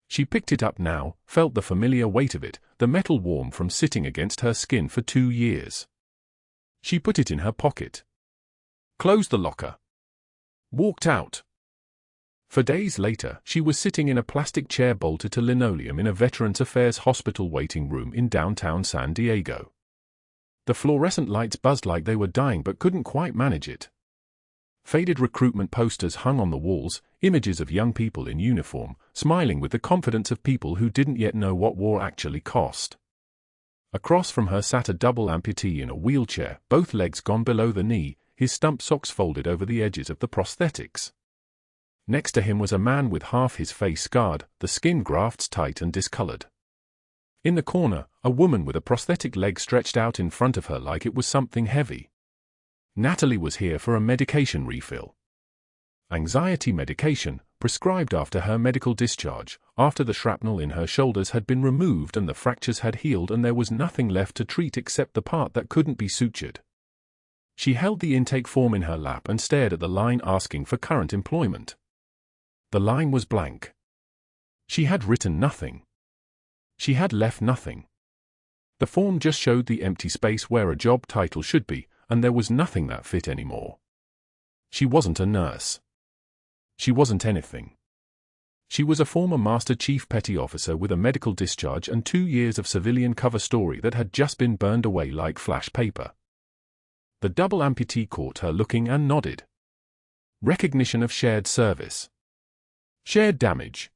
She picked it up now, felt the familiar weight of it, the metal warm from sitting against her skin for 2 years. She put it in her pocket. Closed the locker. Walked out. For days later, she was sitting in a plastic chair bolted to linoleum in a Veterans Affairs hospital waiting room in downtown San Diego. The fluorescent lights buzzed like they were dying but couldn't quite manage it. Faded recruitment posters hung on the walls, images of young people in uniform, smiling with the confidence of people who didn't yet know what war actually cost. Across from her sat a double amputee in a wheelchair, both legs gone below the knee, his stump socks folded over the edges of the prosthetics. Next to him was a man with half his face scarred, the skin grafts tight and discolored. In the corner, a woman with a prosthetic leg stretched out in front of her like it was something heavy. Natalie was here for a medication refill. Anxiety medication, prescribed after her medical discharge, after the shrapnel in her shoulders had been removed and the fractures had healed and there was nothing left to treat except the part that couldn't be sutured. She held the intake form in her lap and stared at the line asking for current employment. The line was blank. She had written nothing. She had left nothing. The form just showed the empty space where a job title should be, and there was nothing that fit anymore. She wasn't a nurse. She wasn't anything. She was a former Master Chief Petty Officer with a medical discharge and 2 years of civilian cover story that had just been burned away like flash paper. The double amputee caught her looking and nodded. Recognition of shared service. Shared damage.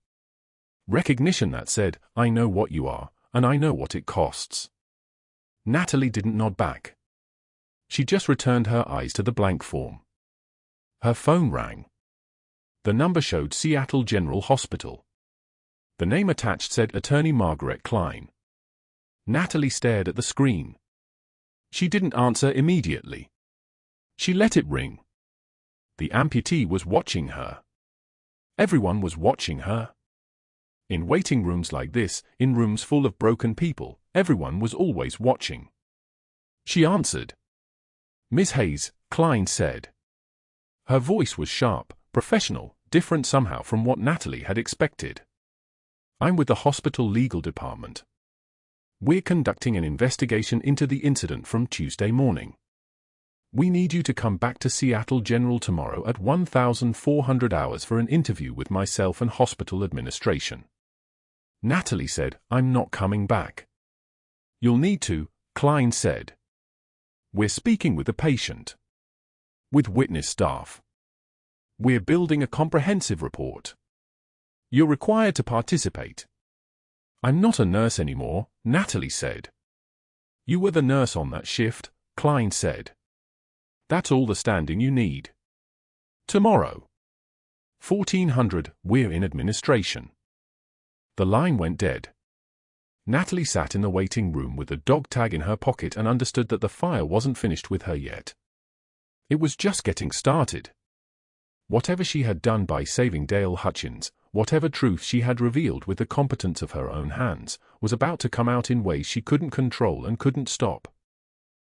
Recognition that said, I know what you are, and I know what it costs. Natalie didn't nod back. She just returned her eyes to the blank form. Her phone rang. The number showed Seattle General Hospital. The name attached said Attorney Margaret Klein. Natalie stared at the screen. She didn't answer immediately. She let it ring. The amputee was watching her. Everyone was watching her. In waiting rooms like this, in rooms full of broken people, everyone was always watching. She answered. Miss Hayes, Klein said. Her voice was sharp, professional, different somehow from what Natalie had expected. I'm with the hospital legal department. We're conducting an investigation into the incident from Tuesday morning. We need you to come back to Seattle General tomorrow at 1,400 hours for an interview with myself and hospital administration. Natalie said, I'm not coming back. You'll need to, Klein said. We're speaking with the patient. With witness staff. We're building a comprehensive report. You're required to participate. I'm not a nurse anymore, Natalie said. You were the nurse on that shift, Klein said. That's all the standing you need. Tomorrow. 1400, we're in administration. The line went dead. Natalie sat in the waiting room with the dog tag in her pocket and understood that the fire wasn't finished with her yet. It was just getting started. Whatever she had done by saving Dale Hutchins, whatever truth she had revealed with the competence of her own hands, was about to come out in ways she couldn't control and couldn't stop.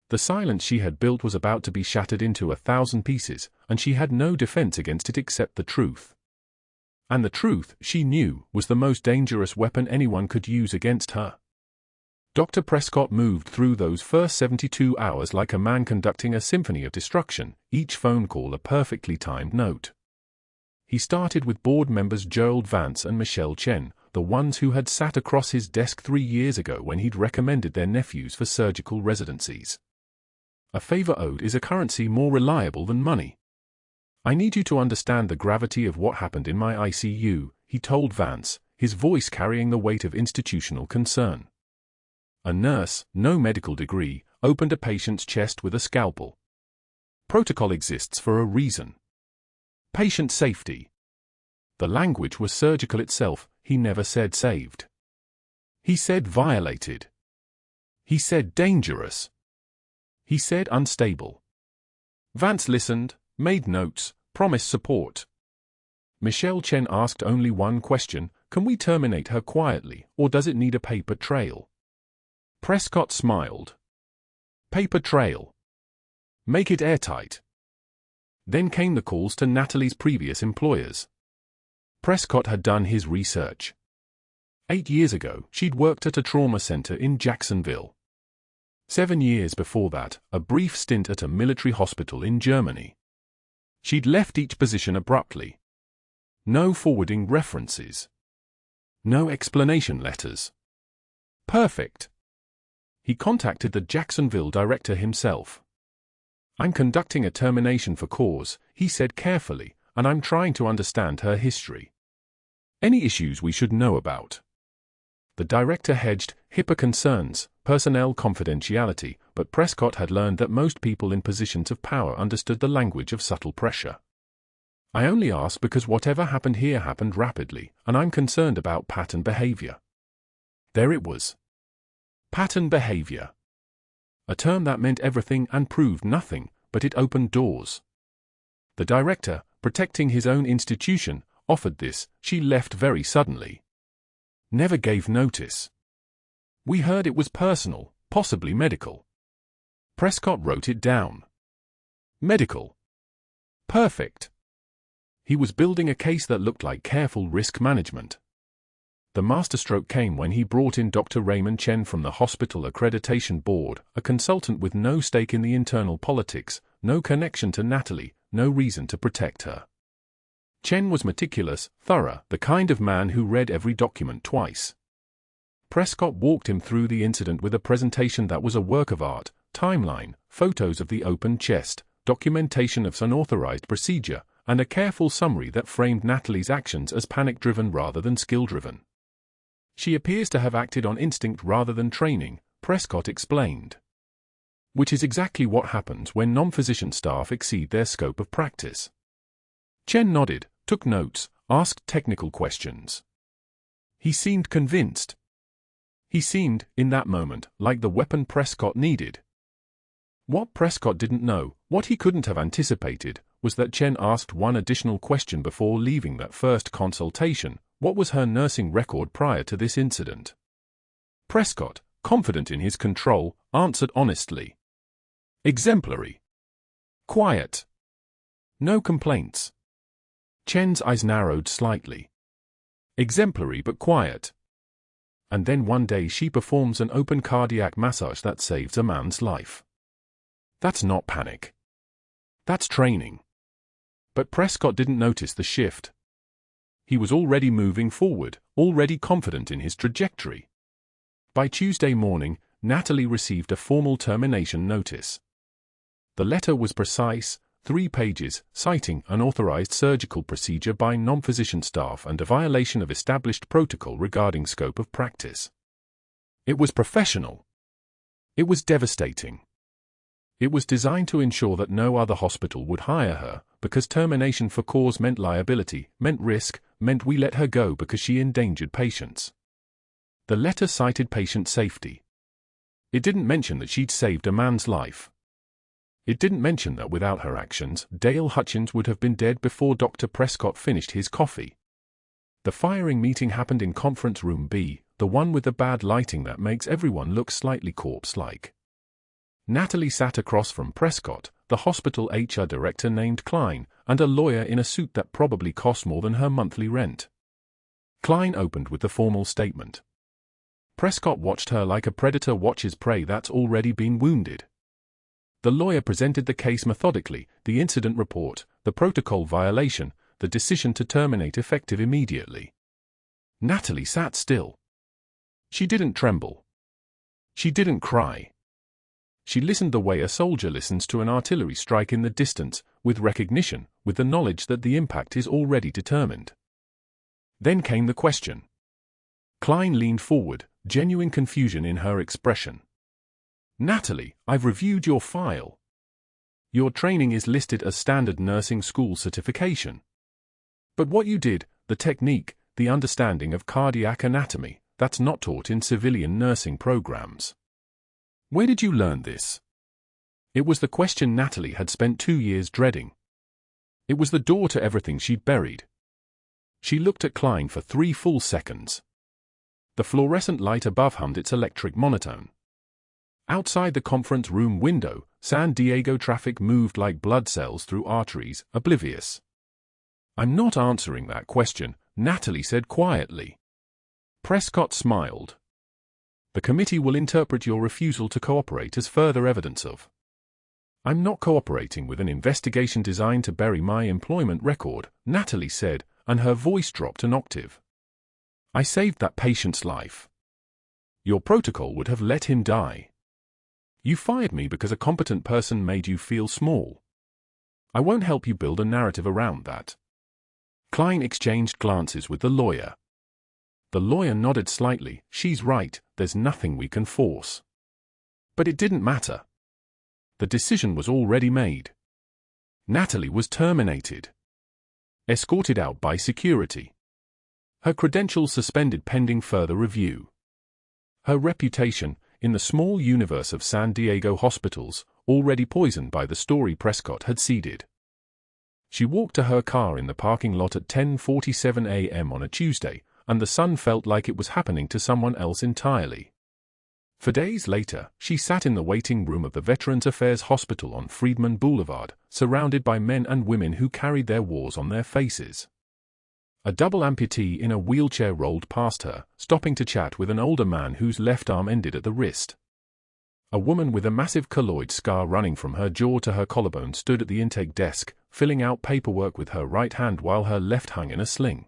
The silence she had built was about to be shattered into 1,000 pieces, and she had no defense against it except the truth. And the truth, she knew, was the most dangerous weapon anyone could use against her. Dr. Prescott moved through those first 72 hours like a man conducting a symphony of destruction, each phone call a perfectly timed note. He started with board members Gerald Vance and Michelle Chen, the ones who had sat across his desk 3 years ago when he'd recommended their nephews for surgical residencies. A favor owed is a currency more reliable than money. I need you to understand the gravity of what happened in my ICU, he told Vance, his voice carrying the weight of institutional concern. A nurse, no medical degree, opened a patient's chest with a scalpel. Protocol exists for a reason. Patient safety. The language was surgical itself. He never said saved. He said violated. He said dangerous. He said unstable. Vance listened, made notes, promised support. Michelle Chen asked only one question: can we terminate her quietly, or does it need a paper trail? Prescott smiled. Paper trail. Make it airtight. Then came the calls to Natalie's previous employers. Prescott had done his research. 8 years ago, she'd worked at a trauma center in Jacksonville. 7 years before that, a brief stint at a military hospital in Germany. She'd left each position abruptly. No forwarding references. No explanation letters. Perfect. He contacted the Jacksonville director himself. I'm conducting a termination for cause, he said carefully, and I'm trying to understand her history. Any issues we should know about? The director hedged, HIPAA concerns, personnel confidentiality, but Prescott had learned that most people in positions of power understood the language of subtle pressure. I only ask because whatever happened here happened rapidly, and I'm concerned about pattern behavior. There it was. Pattern behavior. A term that meant everything and proved nothing, but it opened doors. The director, protecting his own institution, offered this. She left very suddenly. Never gave notice. We heard it was personal, possibly medical. Prescott wrote it down. Medical. Perfect. He was building a case that looked like careful risk management. The masterstroke came when he brought in Dr. Raymond Chen from the Hospital Accreditation Board, a consultant with no stake in the internal politics, no connection to Natalie, no reason to protect her. Chen was meticulous, thorough, the kind of man who read every document twice. Prescott walked him through the incident with a presentation that was a work of art: timeline, photos of the open chest, documentation of unauthorized procedure, and a careful summary that framed Natalie's actions as panic-driven rather than skill-driven. She appears to have acted on instinct rather than training, Prescott explained. Which is exactly what happens when non-physician staff exceed their scope of practice. Chen nodded, took notes, asked technical questions. He seemed convinced. He seemed, in that moment, like the weapon Prescott needed. What Prescott didn't know, what he couldn't have anticipated, was that Chen asked one additional question before leaving that first consultation: what was her nursing record prior to this incident? Prescott, confident in his control, answered honestly. Exemplary. Quiet. No complaints. Chen's eyes narrowed slightly. Exemplary but quiet. And then one day she performs an open cardiac massage that saves a man's life. That's not panic. That's training. But Prescott didn't notice the shift. He was already moving forward, already confident in his trajectory. By Tuesday morning, Natalie received a formal termination notice. The letter was precise, 3 pages, citing unauthorized surgical procedure by non-physician staff and a violation of established protocol regarding scope of practice. It was professional. It was devastating. It was designed to ensure that no other hospital would hire her, because termination for cause meant liability, meant risk, meant we let her go because she endangered patients. The letter cited patient safety. It didn't mention that she'd saved a man's life. It didn't mention that without her actions, Dale Hutchins would have been dead before Dr. Prescott finished his coffee. The firing meeting happened in Conference Room B, the one with the bad lighting that makes everyone look slightly corpse-like. Natalie sat across from Prescott, the hospital HR director named Klein, and a lawyer in a suit that probably cost more than her monthly rent. Klein opened with the formal statement. Prescott watched her like a predator watches prey that's already been wounded. The lawyer presented the case methodically, the incident report, the protocol violation, the decision to terminate effective immediately. Natalie sat still. She didn't tremble. She didn't cry. She listened the way a soldier listens to an artillery strike in the distance, with recognition, with the knowledge that the impact is already determined. Then came the question. Klein leaned forward, genuine confusion in her expression. Natalie, I've reviewed your file. Your training is listed as standard nursing school certification. But what you did, the technique, the understanding of cardiac anatomy, that's not taught in civilian nursing programs. Where did you learn this? It was the question Natalie had spent 2 years dreading. It was the door to everything she'd buried. She looked at Klein for 3 full seconds. The fluorescent light above hummed its electric monotone. Outside the conference room window, San Diego traffic moved like blood cells through arteries, oblivious. I'm not answering that question, Natalie said quietly. Prescott smiled. The committee will interpret your refusal to cooperate as further evidence of. I'm not cooperating with an investigation designed to bury my employment record, Natalie said, and her voice dropped an octave. I saved that patient's life. Your protocol would have let him die. You fired me because a competent person made you feel small. I won't help you build a narrative around that. Klein exchanged glances with the lawyer. The lawyer nodded slightly. She's right, there's nothing we can force. But it didn't matter. The decision was already made. Natalie was terminated. Escorted out by security. Her credentials suspended pending further review. Her reputation, in the small universe of San Diego hospitals, already poisoned by the story Prescott had seeded. She walked to her car in the parking lot at 10:47 a.m. on a Tuesday, and the sun felt like it was happening to someone else entirely. For days later, she sat in the waiting room of the Veterans Affairs Hospital on Friedman Boulevard, surrounded by men and women who carried their wars on their faces. A double amputee in a wheelchair rolled past her, stopping to chat with an older man whose left arm ended at the wrist. A woman with a massive keloid scar running from her jaw to her collarbone stood at the intake desk, filling out paperwork with her right hand while her left hung in a sling.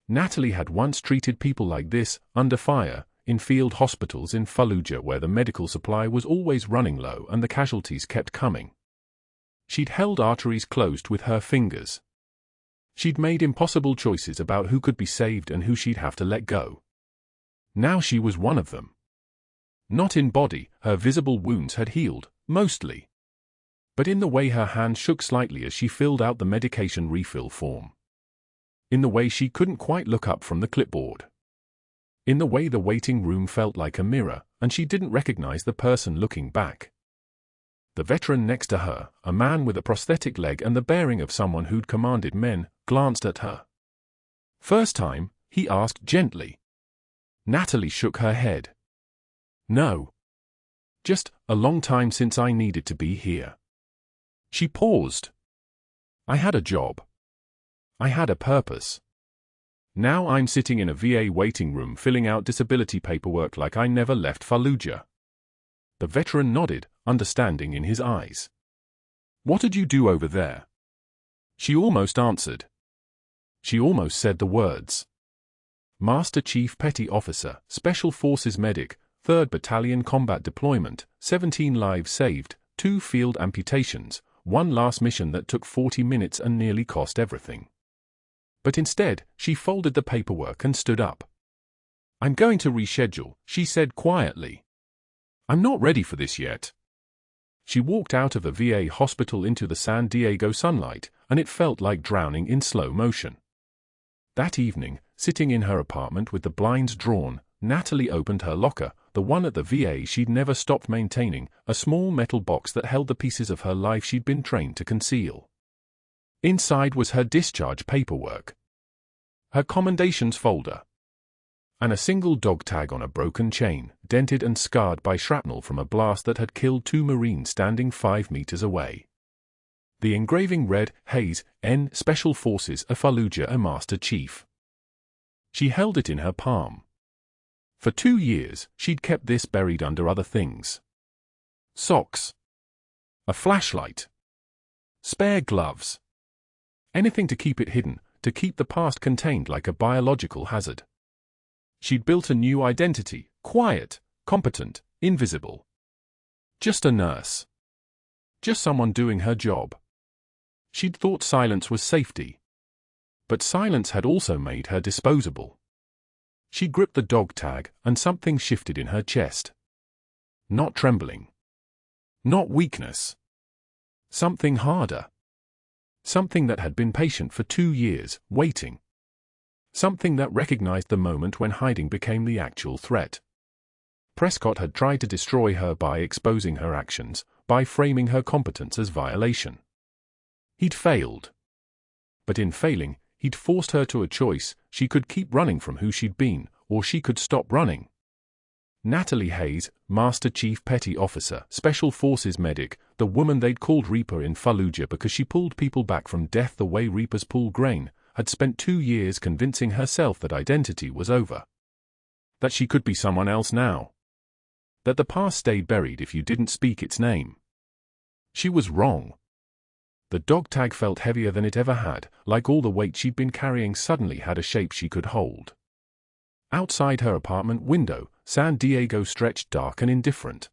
Natalie had once treated people like this, under fire, in field hospitals in Fallujah where the medical supply was always running low and the casualties kept coming. She'd held arteries closed with her fingers. She'd made impossible choices about who could be saved and who she'd have to let go. Now she was one of them. Not in body, her visible wounds had healed, mostly. But in the way her hand shook slightly as she filled out the medication refill form. In the way she couldn't quite look up from the clipboard. In the way the waiting room felt like a mirror, and she didn't recognize the person looking back. The veteran next to her, a man with a prosthetic leg and the bearing of someone who'd commanded men, glanced at her. First time, he asked gently. Natalie shook her head. No. Just a long time since I needed to be here. She paused. I had a job. I had a purpose. Now I'm sitting in a VA waiting room filling out disability paperwork like I never left Fallujah. The veteran nodded, understanding in his eyes. What did you do over there? She almost answered. She almost said the words. Master Chief Petty Officer, Special Forces Medic, 3rd Battalion Combat Deployment, 17 lives saved, 2 field amputations, 1 last mission that took 40 minutes and nearly cost everything. But instead, she folded the paperwork and stood up. I'm going to reschedule, she said quietly. I'm not ready for this yet. She walked out of the VA hospital into the San Diego sunlight, and it felt like drowning in slow motion. That evening, sitting in her apartment with the blinds drawn, Natalie opened her locker, the one at the VA she'd never stopped maintaining, a small metal box that held the pieces of her life she'd been trained to conceal. Inside was her discharge paperwork, her commendations folder, and a single dog tag on a broken chain, dented and scarred by shrapnel from a blast that had killed 2 Marines standing 5 meters away. The engraving read, Hayes, N. Special Forces, a Fallujah, a Master Chief. She held it in her palm. For 2 years, she'd kept this buried under other things. Socks. A flashlight. Spare gloves. Anything to keep it hidden, to keep the past contained like a biological hazard. She'd built a new identity, quiet, competent, invisible. Just a nurse. Just someone doing her job. She'd thought silence was safety. But silence had also made her disposable. She gripped the dog tag, and something shifted in her chest. Not trembling. Not weakness. Something harder. Something that had been patient for 2 years, waiting. Something that recognized the moment when hiding became the actual threat. Prescott had tried to destroy her by exposing her actions, by framing her competence as violation. He'd failed. But in failing, he'd forced her to a choice: she could keep running from who she'd been, or she could stop running. Natalie Hayes, Master Chief Petty Officer, Special Forces medic, the woman they'd called Reaper in Fallujah because she pulled people back from death the way Reapers pull grain, had spent 2 years convincing herself that identity was over. That she could be someone else now. That the past stayed buried if you didn't speak its name. She was wrong. The dog tag felt heavier than it ever had, like all the weight she'd been carrying suddenly had a shape she could hold. Outside her apartment window, San Diego stretched dark and indifferent.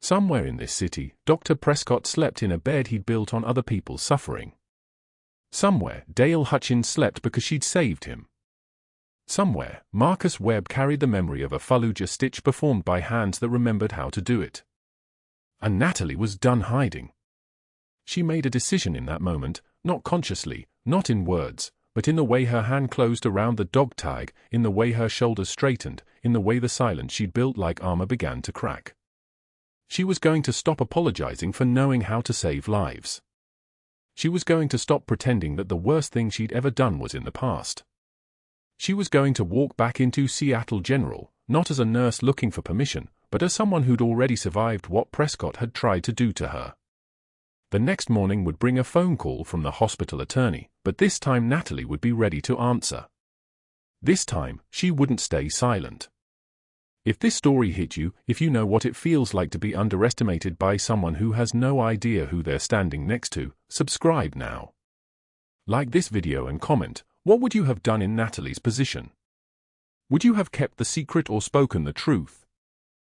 Somewhere in this city, Dr. Prescott slept in a bed he'd built on other people's suffering. Somewhere, Dale Hutchins slept because she'd saved him. Somewhere, Marcus Webb carried the memory of a Fallujah stitch performed by hands that remembered how to do it. And Natalie was done hiding. She made a decision in that moment, not consciously, not in words, but in the way her hand closed around the dog tag, in the way her shoulders straightened, in the way the silence she'd built like armor began to crack. She was going to stop apologizing for knowing how to save lives. She was going to stop pretending that the worst thing she'd ever done was in the past. She was going to walk back into Seattle General, not as a nurse looking for permission, but as someone who'd already survived what Prescott had tried to do to her. The next morning would bring a phone call from the hospital attorney, but this time Natalie would be ready to answer. This time, she wouldn't stay silent. If this story hit you, if you know what it feels like to be underestimated by someone who has no idea who they're standing next to, subscribe now. Like this video and comment. What would you have done in Natalie's position? Would you have kept the secret or spoken the truth?